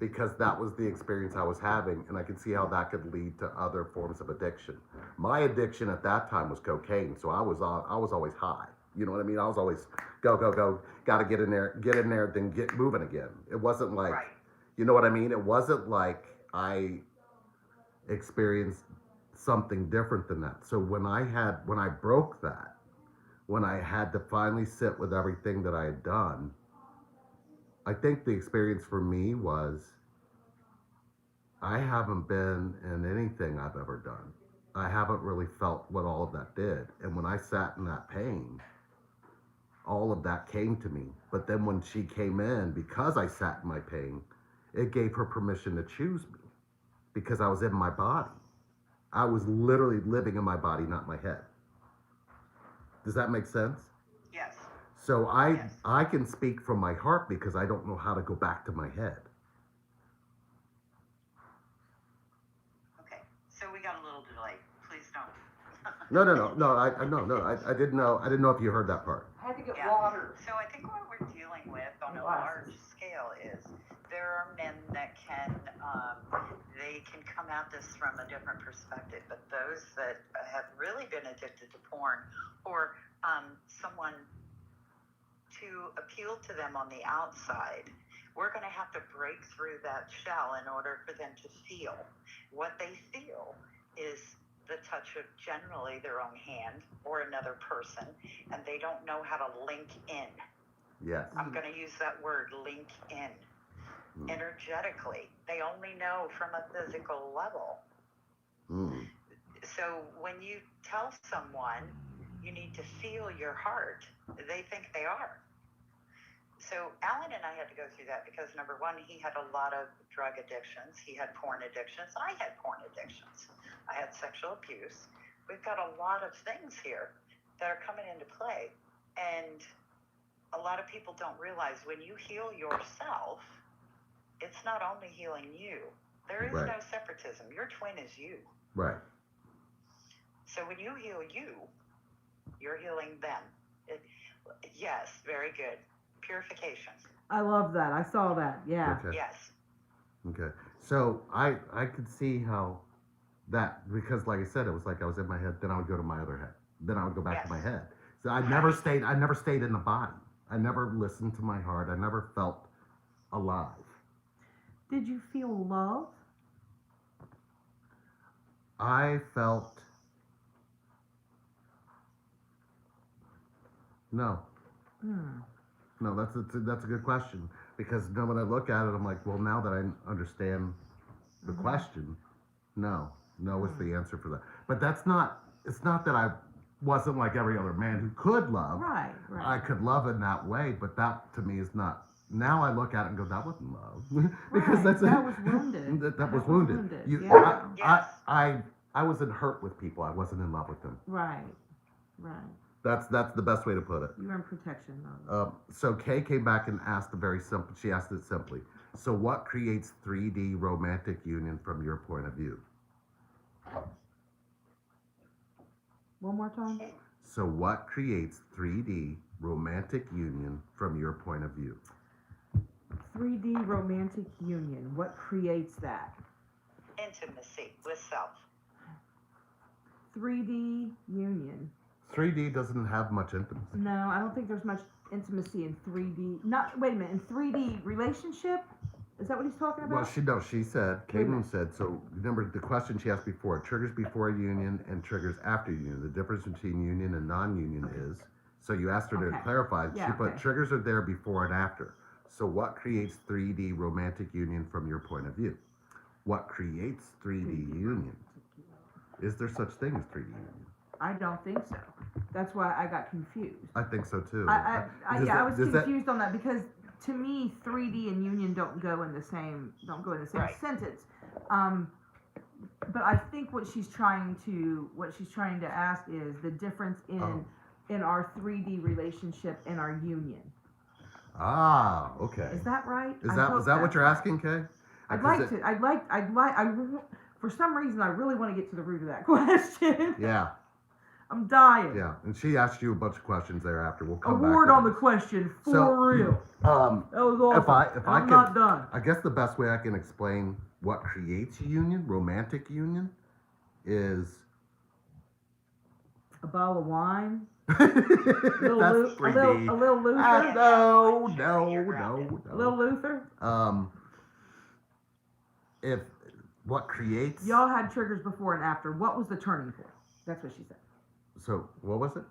because that was the experience I was having, and I could see how that could lead to other forms of addiction. My addiction at that time was cocaine, so I was always high. You know what I mean? I was always go, got to get in there, then get moving again. It wasn't like, Right. you know what I mean? It wasn't like I experienced something different than that. So when I broke that, when I had to finally sit with everything that I had done, I think the experience for me was I haven't been in anything I've ever done. I haven't really felt what all of that did. And when I sat in that pain, all of that came to me. But then when she came in, because I sat in my pain, it gave her permission to choose me because I was in my body. I was literally living in my body, not my head. Does that make sense? Yes. So Yes. I can speak from my heart because I don't know how to go back to my head. Okay. So we got a little delay. Please don't. No. I didn't know if you heard that part. I had to get Yeah. water. So I think what we're dealing with on a Glasses. large scale is there are men that can they can come at this from a different perspective, but those that have really been addicted to porn or someone to appeal to them on the outside, we're going to have to break through that shell in order for them to feel. What they feel is the touch of generally their own hand or another person, and they don't know how to link in. Yes. I'm going to use that word, link in. Mm. Energetically. They only know from a physical level. Mm. So when you tell someone you need to feel your heart, they think they are. So Alan and I had to go through that because number one, he had a lot of drug addictions. He had porn addictions. I had porn addictions. I had sexual abuse. We've got a lot of things here that are coming into play. And a lot of people don't realize when you heal yourself, it's not only healing you. There is Right. no separatism. Your twin is you. Right. So when you heal you, you're healing them. Yes, very good. Purification. I love that. I saw that. Yeah. Okay. Yes. Okay. So I could see how that, because like I said, it was like I was in my head, then I would go to my other head. Then I would go back to my Yes. head. So I never stayed in the body. I never listened to my heart. I never felt alive. Did you feel love? I felt no. No, that's a good question because then when I look at it, I'm like, well, now that I understand the question, no is the answer for that. But that's not. It's not that I wasn't like every other man who could love. Right. I could love in that way, but that to me is not. Now I look at it and go, that wasn't love because Right, that's that was wounded. that was wounded. Yeah. Yes. I wasn't hurt with people. I wasn't in love with them. Right. That's the best way to put it. You were in protection mode. So Kay came back and asked a very simple. She asked it simply. So what creates 3D romantic union from your point of view? One more time. So what creates 3D romantic union from your point of view? 3D romantic union. What creates that? Intimacy with self. 3D union. 3D doesn't have much intimacy. No, I don't think there's much intimacy in 3D. Wait a minute, in 3D relationship? Is that what he's talking about? Well, she said, Caitlin said, so remember the question she asked before, triggers before a union and triggers after union. The difference between union and non-union is, so you asked her to Okay. clarify, Yeah, she put okay. triggers are there before and after. So what creates 3D romantic union from your point of view? What creates 3D union? Is there such thing as 3D union? I don't think so. That's why I got confused. I think so too. I was Does that- confused on that because to me 3D and union don't go in the same Right. sentence. But I think what she's trying to ask is the difference in our 3D relationship and our union. Ah, okay. Is that right? Is I that hope what that's you're right. asking, Kay? I'd Does like it- to. For some reason, I really want to get to the root of that question. Yeah, I'm dying. yeah. And she asked you a bunch of questions thereafter. We'll come Award back. on the question for So, real. Um, That was awesome. if I I'm could, not done. I guess the best way I can explain what creates a union, romantic union, is A bottle of wine. that's A little 3D. Luther. No. A little Luther. If what creates. Y'all had triggers before and after. What was the turning point? That's what she said. So what was it?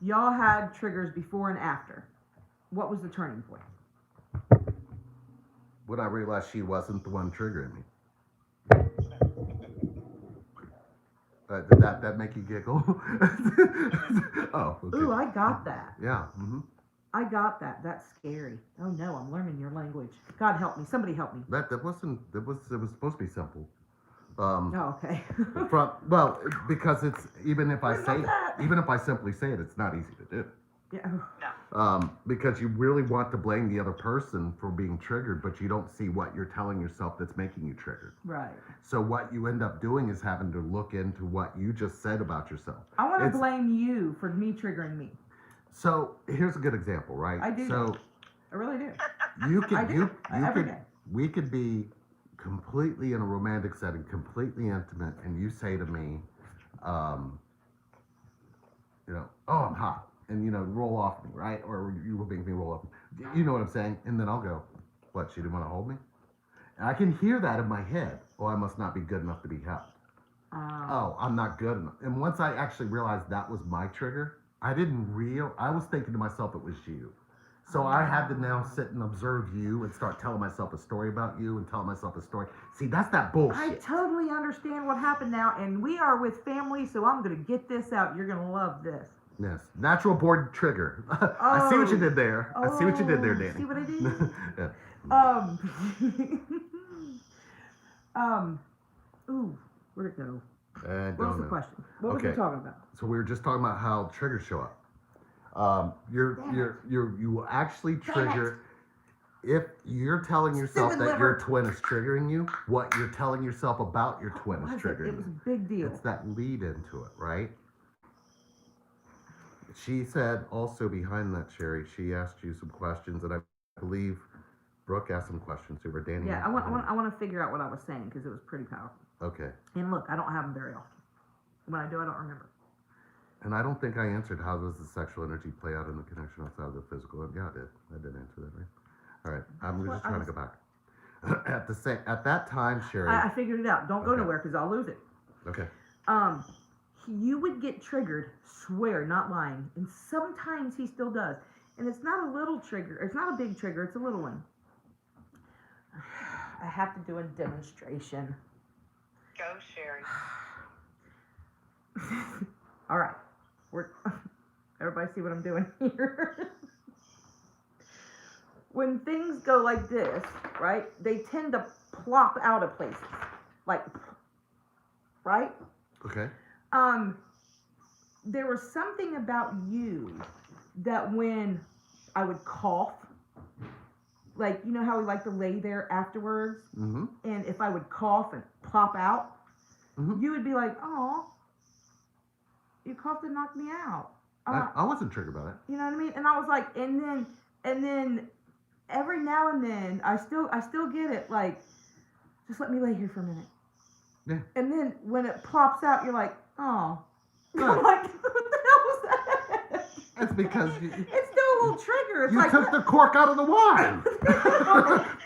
Y'all had triggers before and after. What was the turning point? When I realized she wasn't the one triggering me. Did that make you giggle? Oh, okay. Ooh, I got that. Yeah. Mm-hmm. I got that. That's scary. Oh no, I'm learning your language. God help me. Somebody help me. That wasn't. It was supposed to be simple. Oh, okay. Well, because it's even if I What say about that? even if I simply say it, it's not easy to do. Yeah. No. Because you really want to blame the other person for being triggered, but you don't see what you're telling yourself that's making you triggered. Right. So what you end up doing is having to look into what you just said about yourself. I want to It's- blame you for me triggering me. So here's a good example, right? I do So I really do. you could I do. you Every could day. we could be completely in a romantic setting, completely intimate, and you say to me, oh, I'm hot, and roll off me, right? Or you will make me roll off. You know what I'm saying? And then I'll go, what? She didn't want to hold me? And I can hear that in my head. Oh, I must not be good enough to be held. Oh, I'm not good enough. And once I actually realized that was my trigger, I was thinking to myself it was you. So I had to now sit and observe you and start telling myself a story about you and telling myself a story. See, that's that I bullshit. totally understand what happened now, and we are with family, so I'm going to get this out. You're going to love this. Yes, natural born trigger. I see what you did there. I see what you did there, Oh, Danny. see what I did? Yeah. Ooh, where'd it go? I What was don't the know. question? What was we Okay. talking about? So we were just talking about how triggers show up. You will actually trigger if you're telling yourself Stupid that your liver. twin is triggering you. What you're telling yourself about your twin What is was it? triggering It was you. a big deal. It's that lead into it, right? She said also behind that, Sherry, she asked you some questions, and I believe Brooke asked some questions too. Were Danny? Yeah, I want to figure out what I was saying because it was pretty powerful. Okay. And look, I don't have them very often. When I do, I don't remember. And I don't think I answered how does the sexual energy play out in the connection outside of the physical. Yeah, I did answer that, right? All right. I'm Well, just I trying to go back. At that time, Sherry. I figured it out. Don't go Okay. nowhere because I'll lose it. Okay. You would get triggered, swear, not lying, and sometimes he still does. And it's not a little trigger. It's not a big trigger. It's a little one. I have to do a demonstration. Go, Sherry. All right. Everybody see what I'm doing here? When things go like this, right, they tend to plop out of places. Like, right? Okay. There was something about you that when I would cough, like, you know how we like to lay there afterwards? Mm-hmm. And if I would cough and plop out, Mhm. you would be like, oh, you coughed and knocked me out. I wasn't triggered by that. You know what I mean? And I was like, and then every now and then I still get it, like, just let me lay here for a minute. Yeah. And then when it plops out, you're like, oh. Good. I'm like, what the hell was that? That's because you It's still a little trigger. It's like, took the cork out of the wine.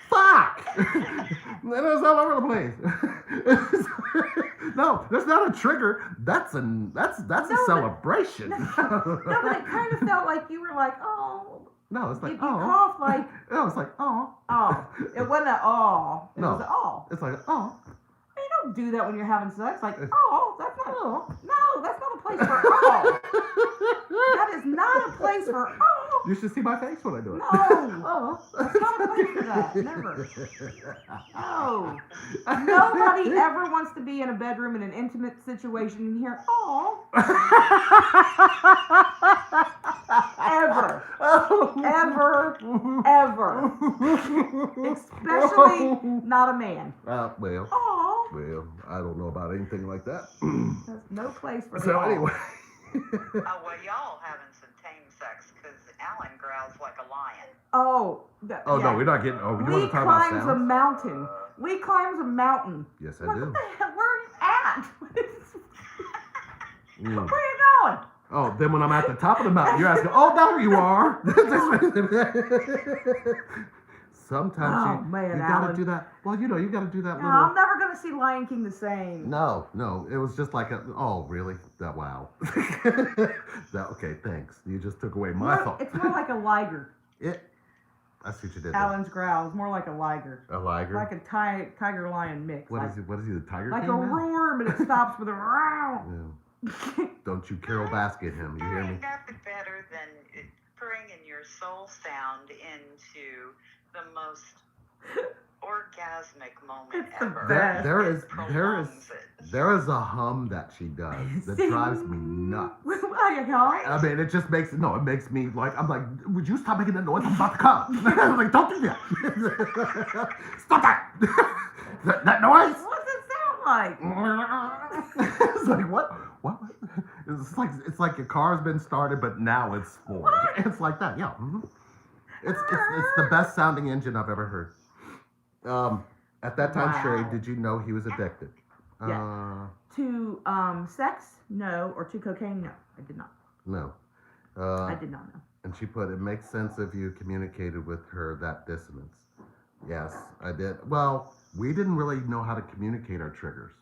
Fuck! It was all over the place. No, that's not a trigger. That's a No, celebration. no, but it kind of felt like you were like, oh. No, it's like You oh. cough like, No, it's like oh. oh. It wasn't an oh. It No. was an oh. It's like oh. You don't do that when you're having sex. Like, oh, that's not. No, that's not a place for oh. That is not a place for oh. You should see my face when I do it. No. Oh. That's not a place for that. Never. No. Nobody ever wants to be in a bedroom in an intimate situation and hear oh. Ever. Ever. Ever. Especially not a man. Well. Oh. Well, I don't know about anything like that. There's no place for the So all. anyway. Oh, well, y'all having some tame sex because Alan growls like a lion. Oh, Oh yeah. no, we're not getting. Oh, you We want to talk about climbs a sounds? mountain. We climbs a mountain. Yes, I Like, do. what the hell? Where are you at? Mm. Where are you going? Oh, then when I'm at the top of the mountain, you're asking, "Oh, there you are." Sometimes Oh, man, you gotta Alan. do that. Well, you gotta do that No, little. I'm never gonna see Lion King the same. No, it was just like a. Oh, really? That wow. Okay, thanks. You just took away my thought. It's more like a liger. I see what you did. Alan's growl is more like a liger. There. A liger. Like a tiger lion mix. What like, is he? What is he? The Tiger like King a now? roar, but it stops with a row. Yeah. Don't you Carol Basket him? You There hear me? ain't nothing better than bringing your soul sound into the most orgasmic moment It's the ever. best. There is a hum that she does that drives me nuts. Like a hum? I mean, it just makes it makes me like, I'm like, would you stop making that noise? I'm about to come. I'm like, don't do that. Stop that. that noise. What's it sound like? It's like, what? It's like your car's been started, but now it's Ford. It's like that, yeah. Mm-hmm. It's the best sounding engine I've ever heard. At that time, Wow. Sherry, did you know he was addicted? Yeah. To sex? No. Or to cocaine? No. I did not. No. I did not know. And she put, it makes sense if you communicated with her that dissonance. Yes, I did. Well, we didn't really know how to communicate our triggers.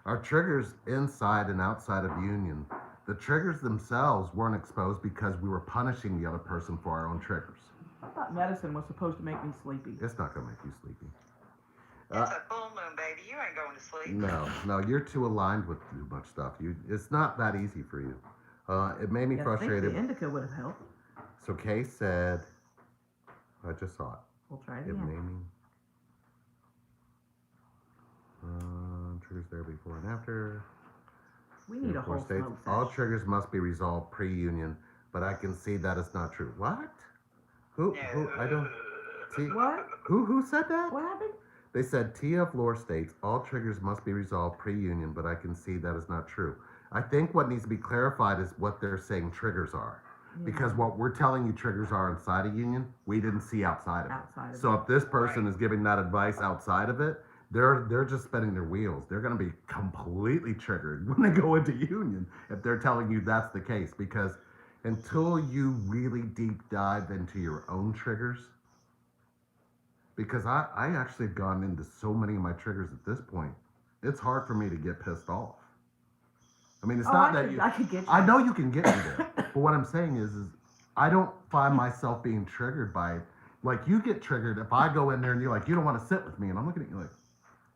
Our triggers inside and outside of union, the triggers themselves weren't exposed because we were punishing the other person for our own triggers. I thought medicine was supposed to make me sleepy. It's not going to make you sleepy. It's a full moon, baby. You ain't going to sleep. No, you're too aligned with too much stuff. It's not that easy for you. It made me I frustrated. think the indica would have helped. So Kay said, I just saw it. We'll try it It again. made me. Triggers there before and after. We need a whole States, smoke all session. triggers must be resolved pre-union, but I can see that is not true. What? Who? I don't see. What? Who said that? What happened? They said Tia of Lore states all triggers must be resolved pre-union, but I can see that is not true. I think what needs to be clarified is what they're saying triggers are. Because what we're telling you triggers are inside a union, we didn't see outside of it. So if this person is giving that advice outside of it, they're just spinning their wheels. They're going to be completely triggered when they go into union if they're telling you that's the case. Because until you really deep dive into your own triggers, because I actually have gone into so many of my triggers at this point, it's hard for me to get pissed off. I mean, it's not that I could get you. I know you can get me there, but what I'm saying is I don't find myself being triggered by, like, you get triggered if I go in there and you're like, you don't want to sit with me, and I'm looking at you like,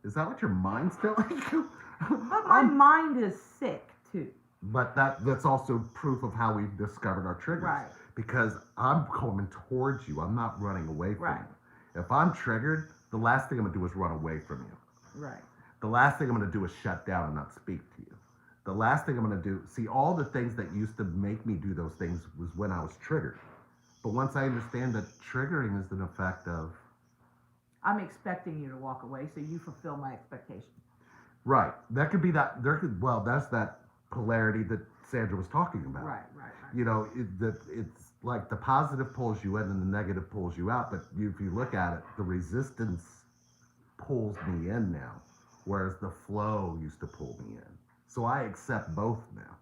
is that what your mind's telling you? But my mind is sick too. But that's also proof of how we've discovered our triggers. Right. Because I'm coming towards you. I'm not running away from Right. you. If I'm triggered, the last thing I'm going to do is run away from you. Right. The last thing I'm going to do is shut down and not speak to you. The last thing I'm going to do, see, all the things that used to make me do those things was when I was triggered. But once I understand that triggering is an effect of... I'm expecting you to walk away, so you fulfill my expectation. Right. That could be that, that's that polarity that Sandra was talking about. Right. You know, it's like the positive pulls you in and the negative pulls you out. But if you look at it, the resistance pulls me in now, whereas the flow used to pull me in. So I accept both now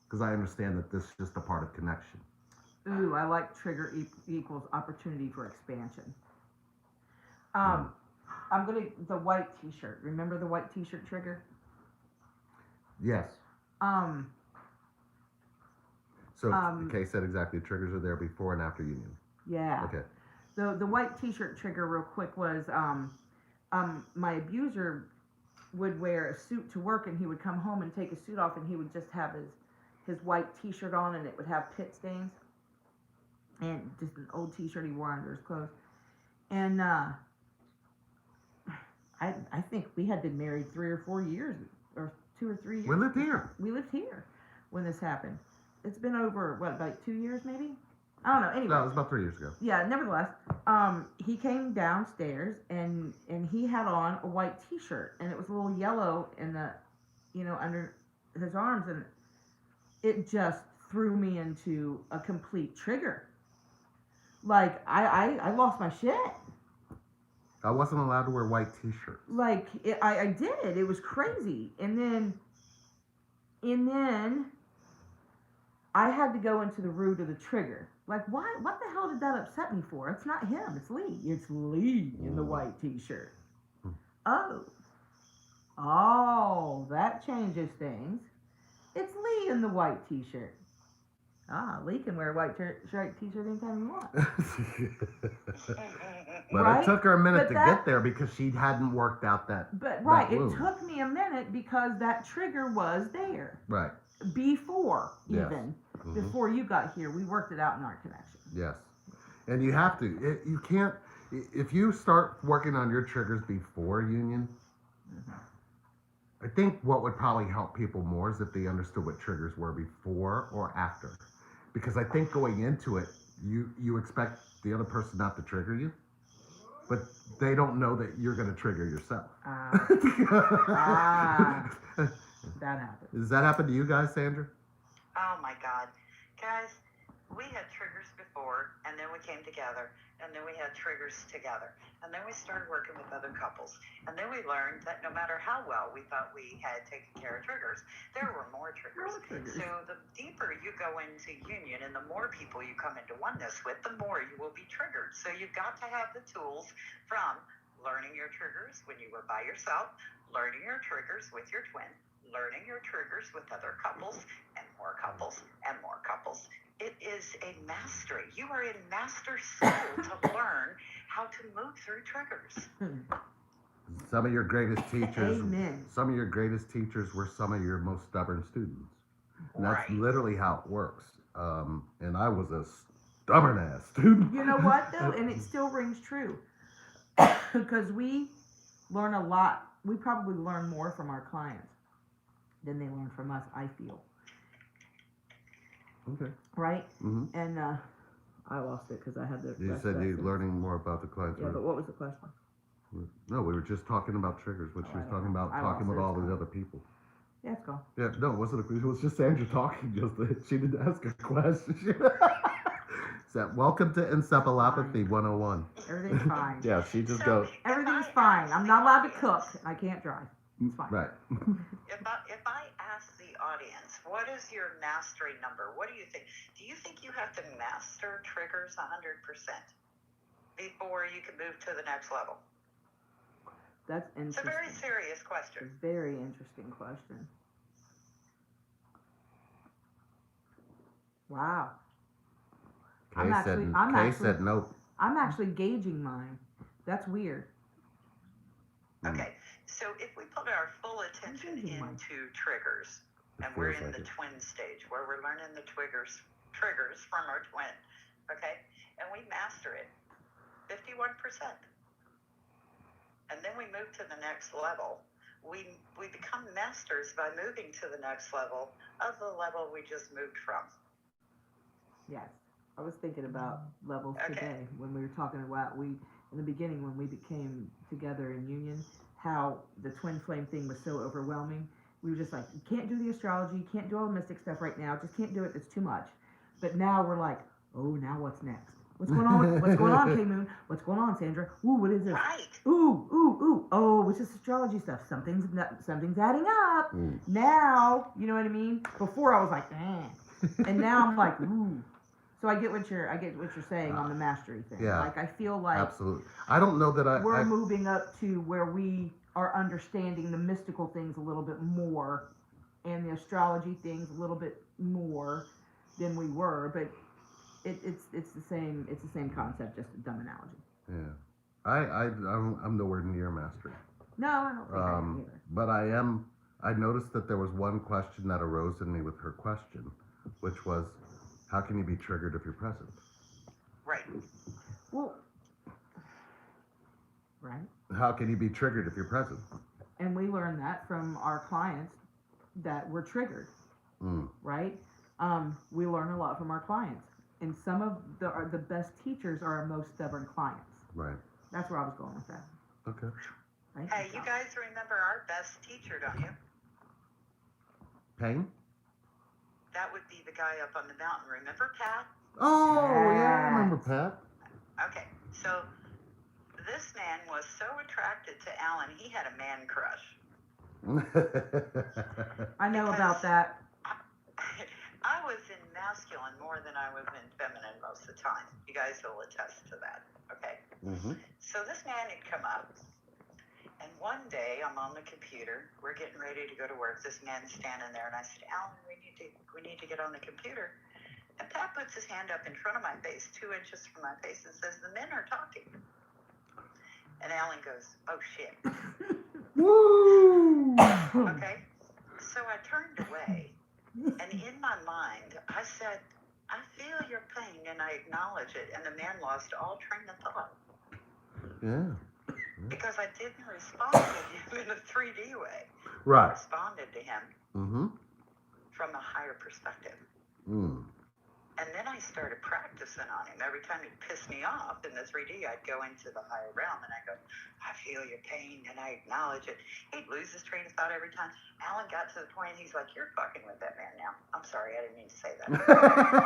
because I understand that this is just a part of connection. Ooh, I like trigger equals opportunity for expansion. The white t-shirt. Remember the white t-shirt trigger? Yes. So Kay said exactly, triggers are there before and after union. Yeah. Okay. The white t-shirt trigger real quick was my abuser would wear a suit to work, and he would come home and take his suit off, and he would just have his white t-shirt on, and it would have pit stains, and just an old t-shirt he wore under his clothes. And I think we had been married 3 or 4 years, or 2 or 3 years. We lived here. We lived here when this happened. It's been over, what, about 2 years maybe? I don't know. Anyway, No, it was about 3 years ago. yeah. Nevertheless, he came downstairs and he had on a white T-shirt, and it was a little yellow in the, under his arms, and it just threw me into a complete trigger. Like I lost my shit. I wasn't allowed to wear white T-shirts. Like I did. It was crazy, and then I had to go into the root of the trigger. Like, why? What the hell did that upset me for? It's not him. It's Lee. It's Lee in the white T-shirt. Oh, that changes things. It's Lee in the white T-shirt. Lee can wear a white T-shirt anytime he wants. But Right? it took her a minute But to get there because she hadn't worked out that. But right, that it wound. took me a minute because that trigger was there Right. before Yes. even. Mhm. Before you got here, we worked it out in our connection. Yes. And you have to. You can't. If you start working on your triggers before union, I think what would probably help people more is if they understood what triggers were before or after. Because I think going into it, you expect the other person not to trigger you, but they don't know that you're going to trigger yourself. That happened. Does that happen to you guys, Sandra? Oh my God. Guys, we had triggers before, and then we came together, and then we had triggers together. And then we started working with other couples. And then we learned that no matter how well we thought we had taken care of triggers, there were more triggers. So the deeper you go into union and the more people you come into oneness with, the more you will be triggered. So you've got to have the tools from learning your triggers when you were by yourself, learning your triggers with your twin, learning your triggers with other couples, and more couples, and more couples. It is a mastery. You are in master school to learn how to move through triggers. Some of your greatest teachers. Amen. Some of your greatest teachers were some of your most stubborn students. And that's Right. literally how it works. And I was a stubborn ass student. You know what though, and it still rings true, because we learn a lot. We probably learn more from our clients than they learn from us. I feel. Okay. Right? Mm-hmm. And I lost it because I had the. You rest said of that you're sentence. learning more about the clients. Yeah, but what was the question? No, we were just talking about triggers. What Oh, she was I talking don't know. about, I talking lost with it. all these other people. Yeah, it's gone. Yeah, no, it wasn't. It was just Sandra talking. She didn't ask a question. So, welcome to Encephalopathy 101. Everything's fine. Yeah, she just So, goes. if Everything's I fine. ask I'm the not allowed to audience- cook. I can't drive. It's fine. Right. If I ask the audience, what is your mastery number? What do you think? Do you think you have to master triggers 100% before you can move to the next level? That's It's a interesting. very serious It's a question. very interesting question. Wow. I'm Kay said nope. I'm actually gauging mine. That's weird. Okay, so if we put our full attention Amazing one. into triggers, It and we're feels in like the it. twin stage where we're learning the triggers from our twin, okay, and we master it, 51%, and then we move to the next level. We become masters by moving to the next level of the level we just moved from. Yes. I was thinking about levels Okay. today when we were talking about in the beginning when we became together in union, how the twin flame thing was so overwhelming. We were just like, you can't do the astrology, you can't do all the mystic stuff right now, just can't do it, it's too much. But now we're like, oh, now what's next? What's going on? What's going on, K-Moon? What's going on, Sandra? Ooh, what is this? Right. Ooh. Oh, what's this astrology stuff? Something's adding up. Mm. Now, you know what I mean? Before I was like, and now I'm like, ooh. So I get what you're saying on the mastery thing. Yeah. Like I feel like Absolutely. I don't know that we're I moving up to where we are understanding the mystical things a little bit more, and the astrology things a little bit more than we were. But it's the same concept, just a dumb analogy. yeah. I'm nowhere near mastery. No, I don't think I am either. But I am. I noticed that there was one question that arose in me with her question, which was, how can you be triggered if you're present? Right. Well, right. How can you be triggered if you're present? And we learned that from our clients that were triggered, Mm. right? We learn a lot from our clients. and some of the best teachers are our most stubborn clients. Right. That's where I was going with that. Okay. Thank Hey, you Tom. guys remember our best teacher, don't you? Payne? That would be the guy up on the mountain. Remember Pat? Oh, yeah, I remember Pat. Pat. Okay, so this man was so attracted to Alan, he had a man crush. I know Because- about that. I was in masculine more than I was in feminine most of the time. You guys will attest to that, okay? Mm-hmm. So this man had come up, and one day I'm on the computer. We're getting ready to go to work. This man's standing there, and I said, Alan, we need to get on the computer. And Pat puts his hand up in front of my face, 2 inches from my face, and says, the men are talking. And Alan goes, oh shit. Woo! Okay? So I turned away, and in my mind, I said, I feel your pain, and I acknowledge it. And the man lost all train of thought. Yeah. Because I didn't respond to him in a 3D way. I Right. responded to him Mm-hmm. from a higher perspective. Mm. And then I started practicing on him. Every time he'd piss me off in the 3D, I'd go into the higher realm and I'd go, I feel your pain and I acknowledge it. He'd lose his train of thought every time. Alan got to the point, he's like, you're fucking with that man now. I'm sorry, I didn't mean to say that.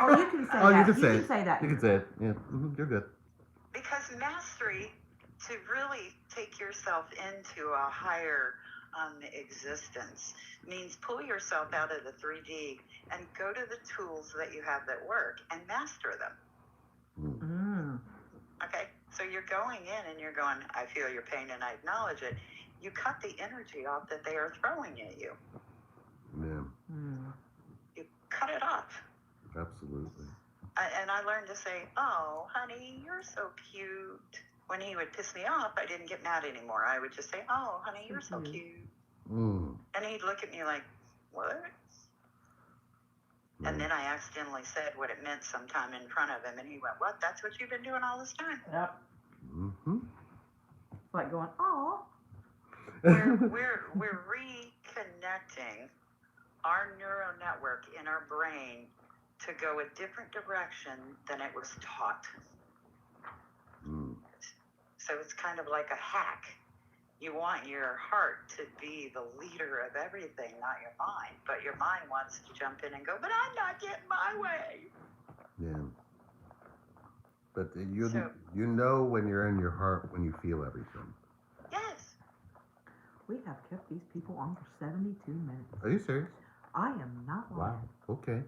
Oh, you can say Oh, that. you can say it. say that. You can say it. Yeah. Mm-hmm. You're good. Because mastery, to really take yourself into a higher existence, means pull yourself out of the 3D and go to the tools that you have that work and master them. Mm. Okay? So you're going in and you're going, I feel your pain and I acknowledge it. You cut the energy off that they are throwing at you. Yeah. Mm. You cut it off. Absolutely. And I learned to say, oh, honey, you're so cute. When he would piss me off, I didn't get mad anymore. I would just say, oh, honey, you're so cute. Mm. And he'd look at me like, what? And then I accidentally said what it meant sometime in front of him. And he went, what? That's what you've been doing all this time? Yep. Mm-hmm. It's like going, oh. We're reconnecting our neural network in our brain to go a different direction than it was taught. Mm. So it's kind of like a hack. You want your heart to be the leader of everything, not your mind. But your mind wants to jump in and go, but I'm not getting my way. Yeah. But you So- you know when you're in your heart when you feel everything. Yes. We have kept these people on for 72 minutes. Are you serious? I am not lying. Wow. Okay.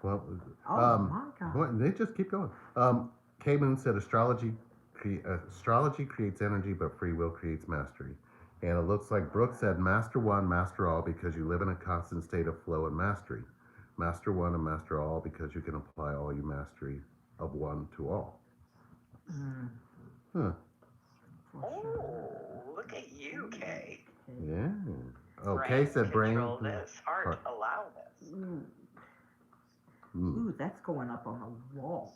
Well, Oh my God. boy, they just keep going. Kamen said astrology creates energy, but free will creates mastery. And it looks like Brooke said master one, master all, because you live in a constant state of flow and mastery. Master one and master all, because you can apply all your mastery of one to all. Mm. Huh. For sure. Oh, look at you, Kay. Yeah. Oh, Kay said brain. Control this. Heart, Heart. allow this. Ooh. Mm. Ooh, that's going up on the wall.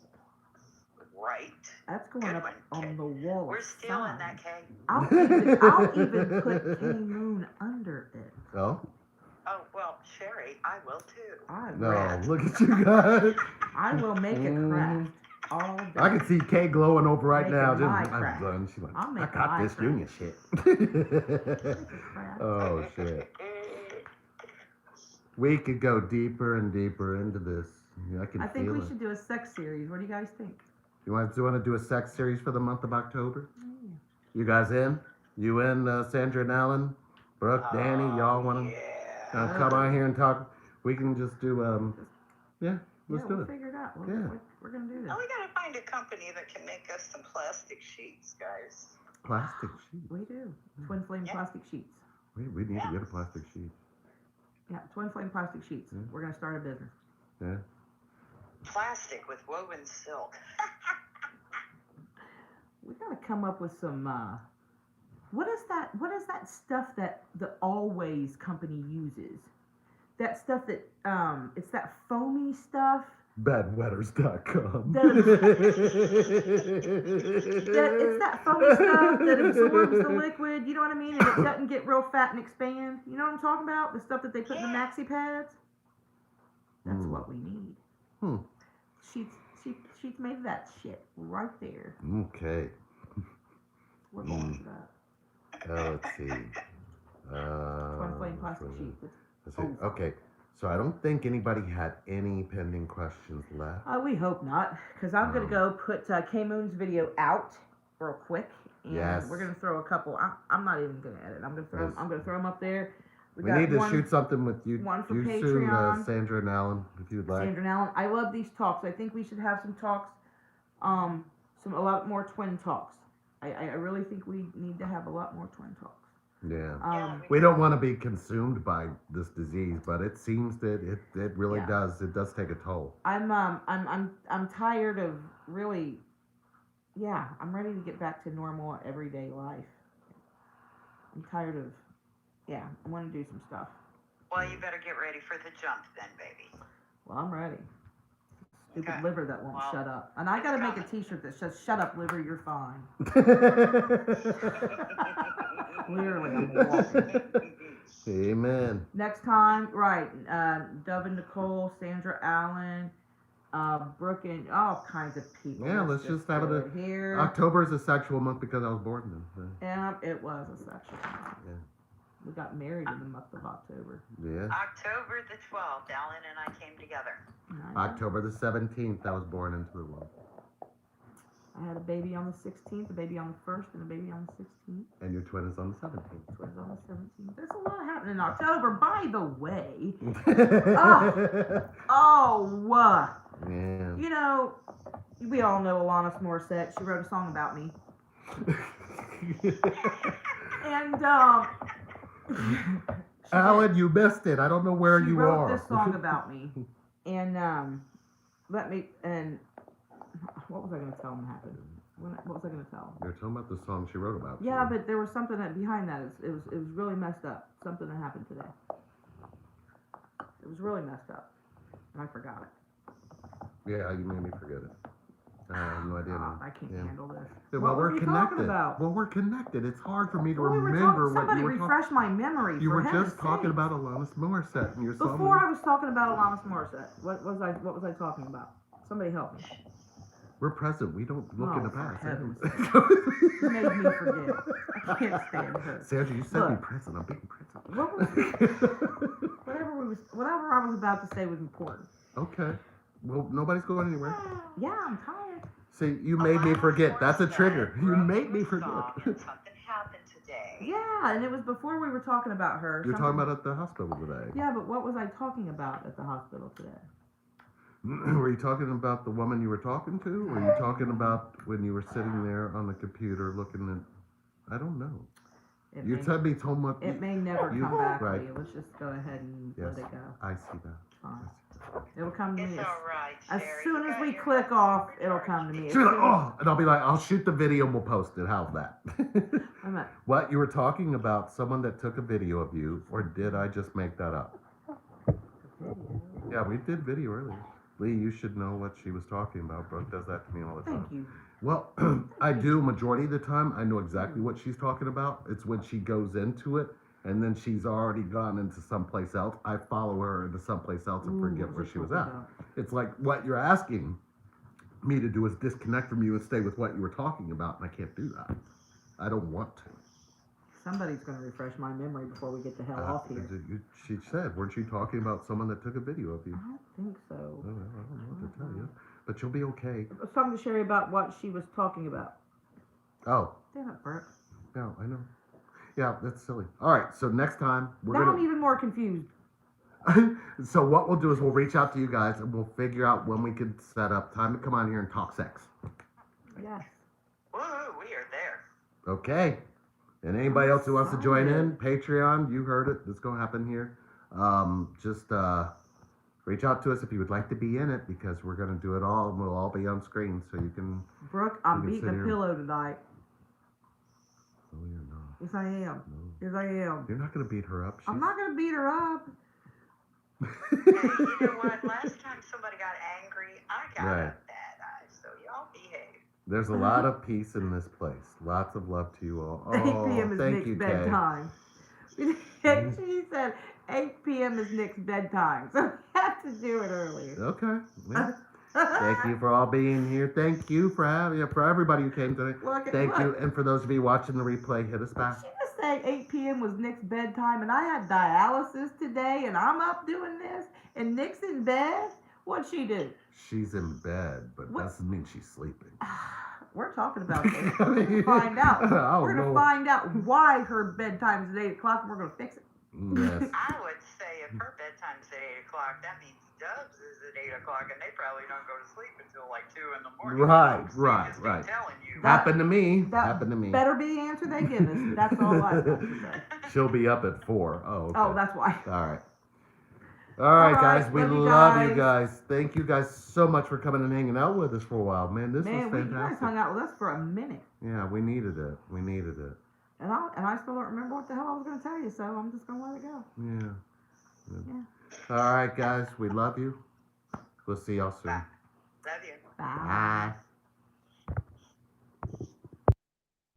Right. That's going Good up one, on Kay. the wall. We're of still in signs. that, Kay. I'll even put K Moon under it. Oh? Oh, well, Sherry, I will too. I No, will. look at you guys. I will make a craft all day. I can see Kay glowing over right Making now. my I'm craft. done. She's like, I'm I making got my this craft. union shit. Craft. Oh, shit. We could go deeper and deeper into this. Yeah, I can I think feel we it. should do a sex series. What do you guys think? You want to do a sex series for the month of October? Mm. You guys in? You in, Sandra and Alan? Brooke, Danny, y'all want to Yeah. come on here and talk? We can just do, yeah, let's Yeah, do we'll it. figure it out. Yeah. We're gonna do this. Oh, we gotta find a company that can make us some plastic sheets, guys. Plastic sheet. We do. Twin flame Yeah. plastic sheets. We need to Yeah. get a plastic sheet. Yeah, twin flame plastic sheets. Yeah. We're gonna start a business. Yeah. Plastic with woven silk. We gotta come up with some. What is that? What is that stuff that the Always company uses? That stuff that it's that foamy stuff. Bedwetters.com. It's that foamy stuff that absorbs the liquid. You know what I mean? And it doesn't get real fat and expand. You know what I'm talking about? The stuff that they put in the Yeah. maxi pads. That's Mm. what we need. Hmm. Sheets she's made that shit right there. Okay. What ball is that? Let's see. Twin flame plastic sheet. Let's see. Okay. So I don't think anybody had any pending questions left. We hope not, because I'm gonna go put K Moon's video out real quick, and Yes. we're gonna throw a couple. I'm not even gonna edit. I'm gonna throw. Yes. I'm gonna throw them up there. We got need to one- shoot something with you. one for you soon, Patreon. Sandra and Alan, if you'd like. Sandra and Alan. I love these talks. I think we should have some talks, a lot more twin talks. I really think we need to have a lot more twin talks. Yeah. We don't want to be consumed by this disease, but it seems that it really Yeah. does. It does take a toll. I'm tired of really. Yeah, I'm ready to get back to normal everyday life. I'm tired of. Yeah, I want to do some stuff. Well, you better get ready for the jump then, baby. Well, I'm ready. Stupid Okay. liver that won't Well, shut up. And I it's gotta make a coming. t-shirt that says, "Shut up, liver, you're fine." Clearly, I'm walking. Amen. Next time, right, Dove and Nicole, Sandra Allen, Brooke, and all kinds of people. Yeah, let's just have do it here. October is a sexual month because I was born then. Yeah, it was a sexual month. Yeah. We got married in the month of October. Yeah. October the 12th, Alan and I came together. October the 17th, I was born into the world. I had a baby on the 16th, a baby on the 1st, and a baby on the 16th. And your twin is on the 17th. Twins on the 17th. There's a lot happening in October. By the way, Yeah. you know, we all know Alanis Morissette. She wrote a song about me. And, Alan, you missed it. I don't know where she you wrote are. this song about me. And, what was I going to tell him happened? What was I going to tell him? You're talking about the song she wrote about. Yeah, you. but there was something behind that. It was really messed up. Something that happened today. It was really messed up. And I forgot it. Yeah, you made me forget it. I have no idea now. I can't Yeah. handle this. Yeah, What well, were we're you connected. talking about? Well, we're connected. It's hard for me to Well, we were remember talking, what somebody you were talking. refresh my memory. You for were heaven's just talking sakes. about Alanis Morissette and your song. Before I was talking about Alanis Morissette. What was I talking about? Somebody help me. We're present. We don't look in the for past. heaven's You made me forget. I can't stand her. Sandra, you said be Look. present. I'm being present. What was, whatever I was about to say was important. Okay. Well, nobody's going anywhere. Yeah, I'm tired. See, you made me forget. That's a trigger. You Wrote made me a forget. song and something happened today. Yeah, and it was before we were talking about her. You're Something- talking about at the hospital today. Yeah, but what was I talking about at the hospital today? Were you talking about the woman you were talking to? Were you talking about when you were sitting there on the computer looking at? I don't know. It You may, told me what. it may never you- come back right. to you. Let's just go ahead and Yes. let it go. I see that. Fine. It'll come to It's me. all right, As Sherry. soon You as got we your click muscles off, it'll recharged. come to me. As She'll be like, soon oh, and I'll be like, I'll shoot the video and we'll post it. How's that? I'm at, What, you were talking about someone that took a video of you, or did I just make that up? Yeah, we did video earlier. Lee, you should know what she was talking about. Brooke does that to me all the time. thank you. Well, I do majority of the time. I know exactly what she's talking about. It's when she goes into it, and then she's already gone into someplace else. I follow her into someplace else and Ooh, forget what where was she I was talking at. about? It's like what you're asking me to do is disconnect from you and stay with what you were talking about, and I can't do that. I don't want to. Somebody's going to refresh my memory before we get the hell off here. She said, weren't you talking about someone that took a video of you? I don't think so. Oh, well, I don't know what to tell you, but you'll be okay. I was talking to Sherry about what she was talking about. Oh, Damn it, Brooke. yeah, I know. Yeah, that's silly. All right, so next time we're Now gonna. I'm even more confused. So what we'll do is we'll reach out to you guys and we'll figure out when we can set up time to come on here and talk sex. Yes. Woo, we are there. Okay. And anybody else who wants to join in, Patreon, you heard it. It's going to happen here. Just reach out to us if you would like to be in it because we're going to do it all and we'll all be on screen so you can. Brooke, I'm We can beating sit a here. pillow tonight. No, you're not. Yes, I am. No. Yes, I am. You're not going to beat her up. I'm not going to beat her up. Hey, you know what? Last time somebody got angry, I got Right. a bad eye. So y'all behave. There's a lot of peace in this place. Lots of love to you all. 8 Oh, p.m. is thank Nick's you, Kay. bedtime. She said 8 p.m. is Nick's bedtime. So we have to do it earlier. Okay. Yeah. Thank you for all being here. Thank you for having, for everybody who came today. Look, Thank look. you. And for those of you watching the replay, hit us back. She just say 8 p.m. was Nick's bedtime, and I had dialysis today, and I'm up doing this, and Nick's in bed. What'd she do? She's in bed, but What? doesn't mean she's sleeping. We're talking about this. We're gonna find out. Oh, We're gonna no. find out why her bedtime is at 8 o'clock, and we're gonna fix it. Yes. I would say if her bedtime's at 8 o'clock, that means Dubs is at 8 o'clock, and they probably don't go to sleep until like 2 in the morning. Right, folks. right, They just be right. telling you. Happened to me. That Happened to me. Better be the answer they give us. That's all I've got to say. She'll be up at 4. Oh, okay. Oh, that's why. All right. All right, right, guys. We love you love you guys. guys. Thank you guys so much for coming and hanging out with us for a while. Man, this Man, was you guys fantastic. hung out with us for a minute. Yeah, we needed it. We needed it. And I still don't remember what the hell I was going to tell you, so I'm just going to let it go. Yeah. All right, guys. We love you. We'll see y'all soon. Love you. Bye. Bye.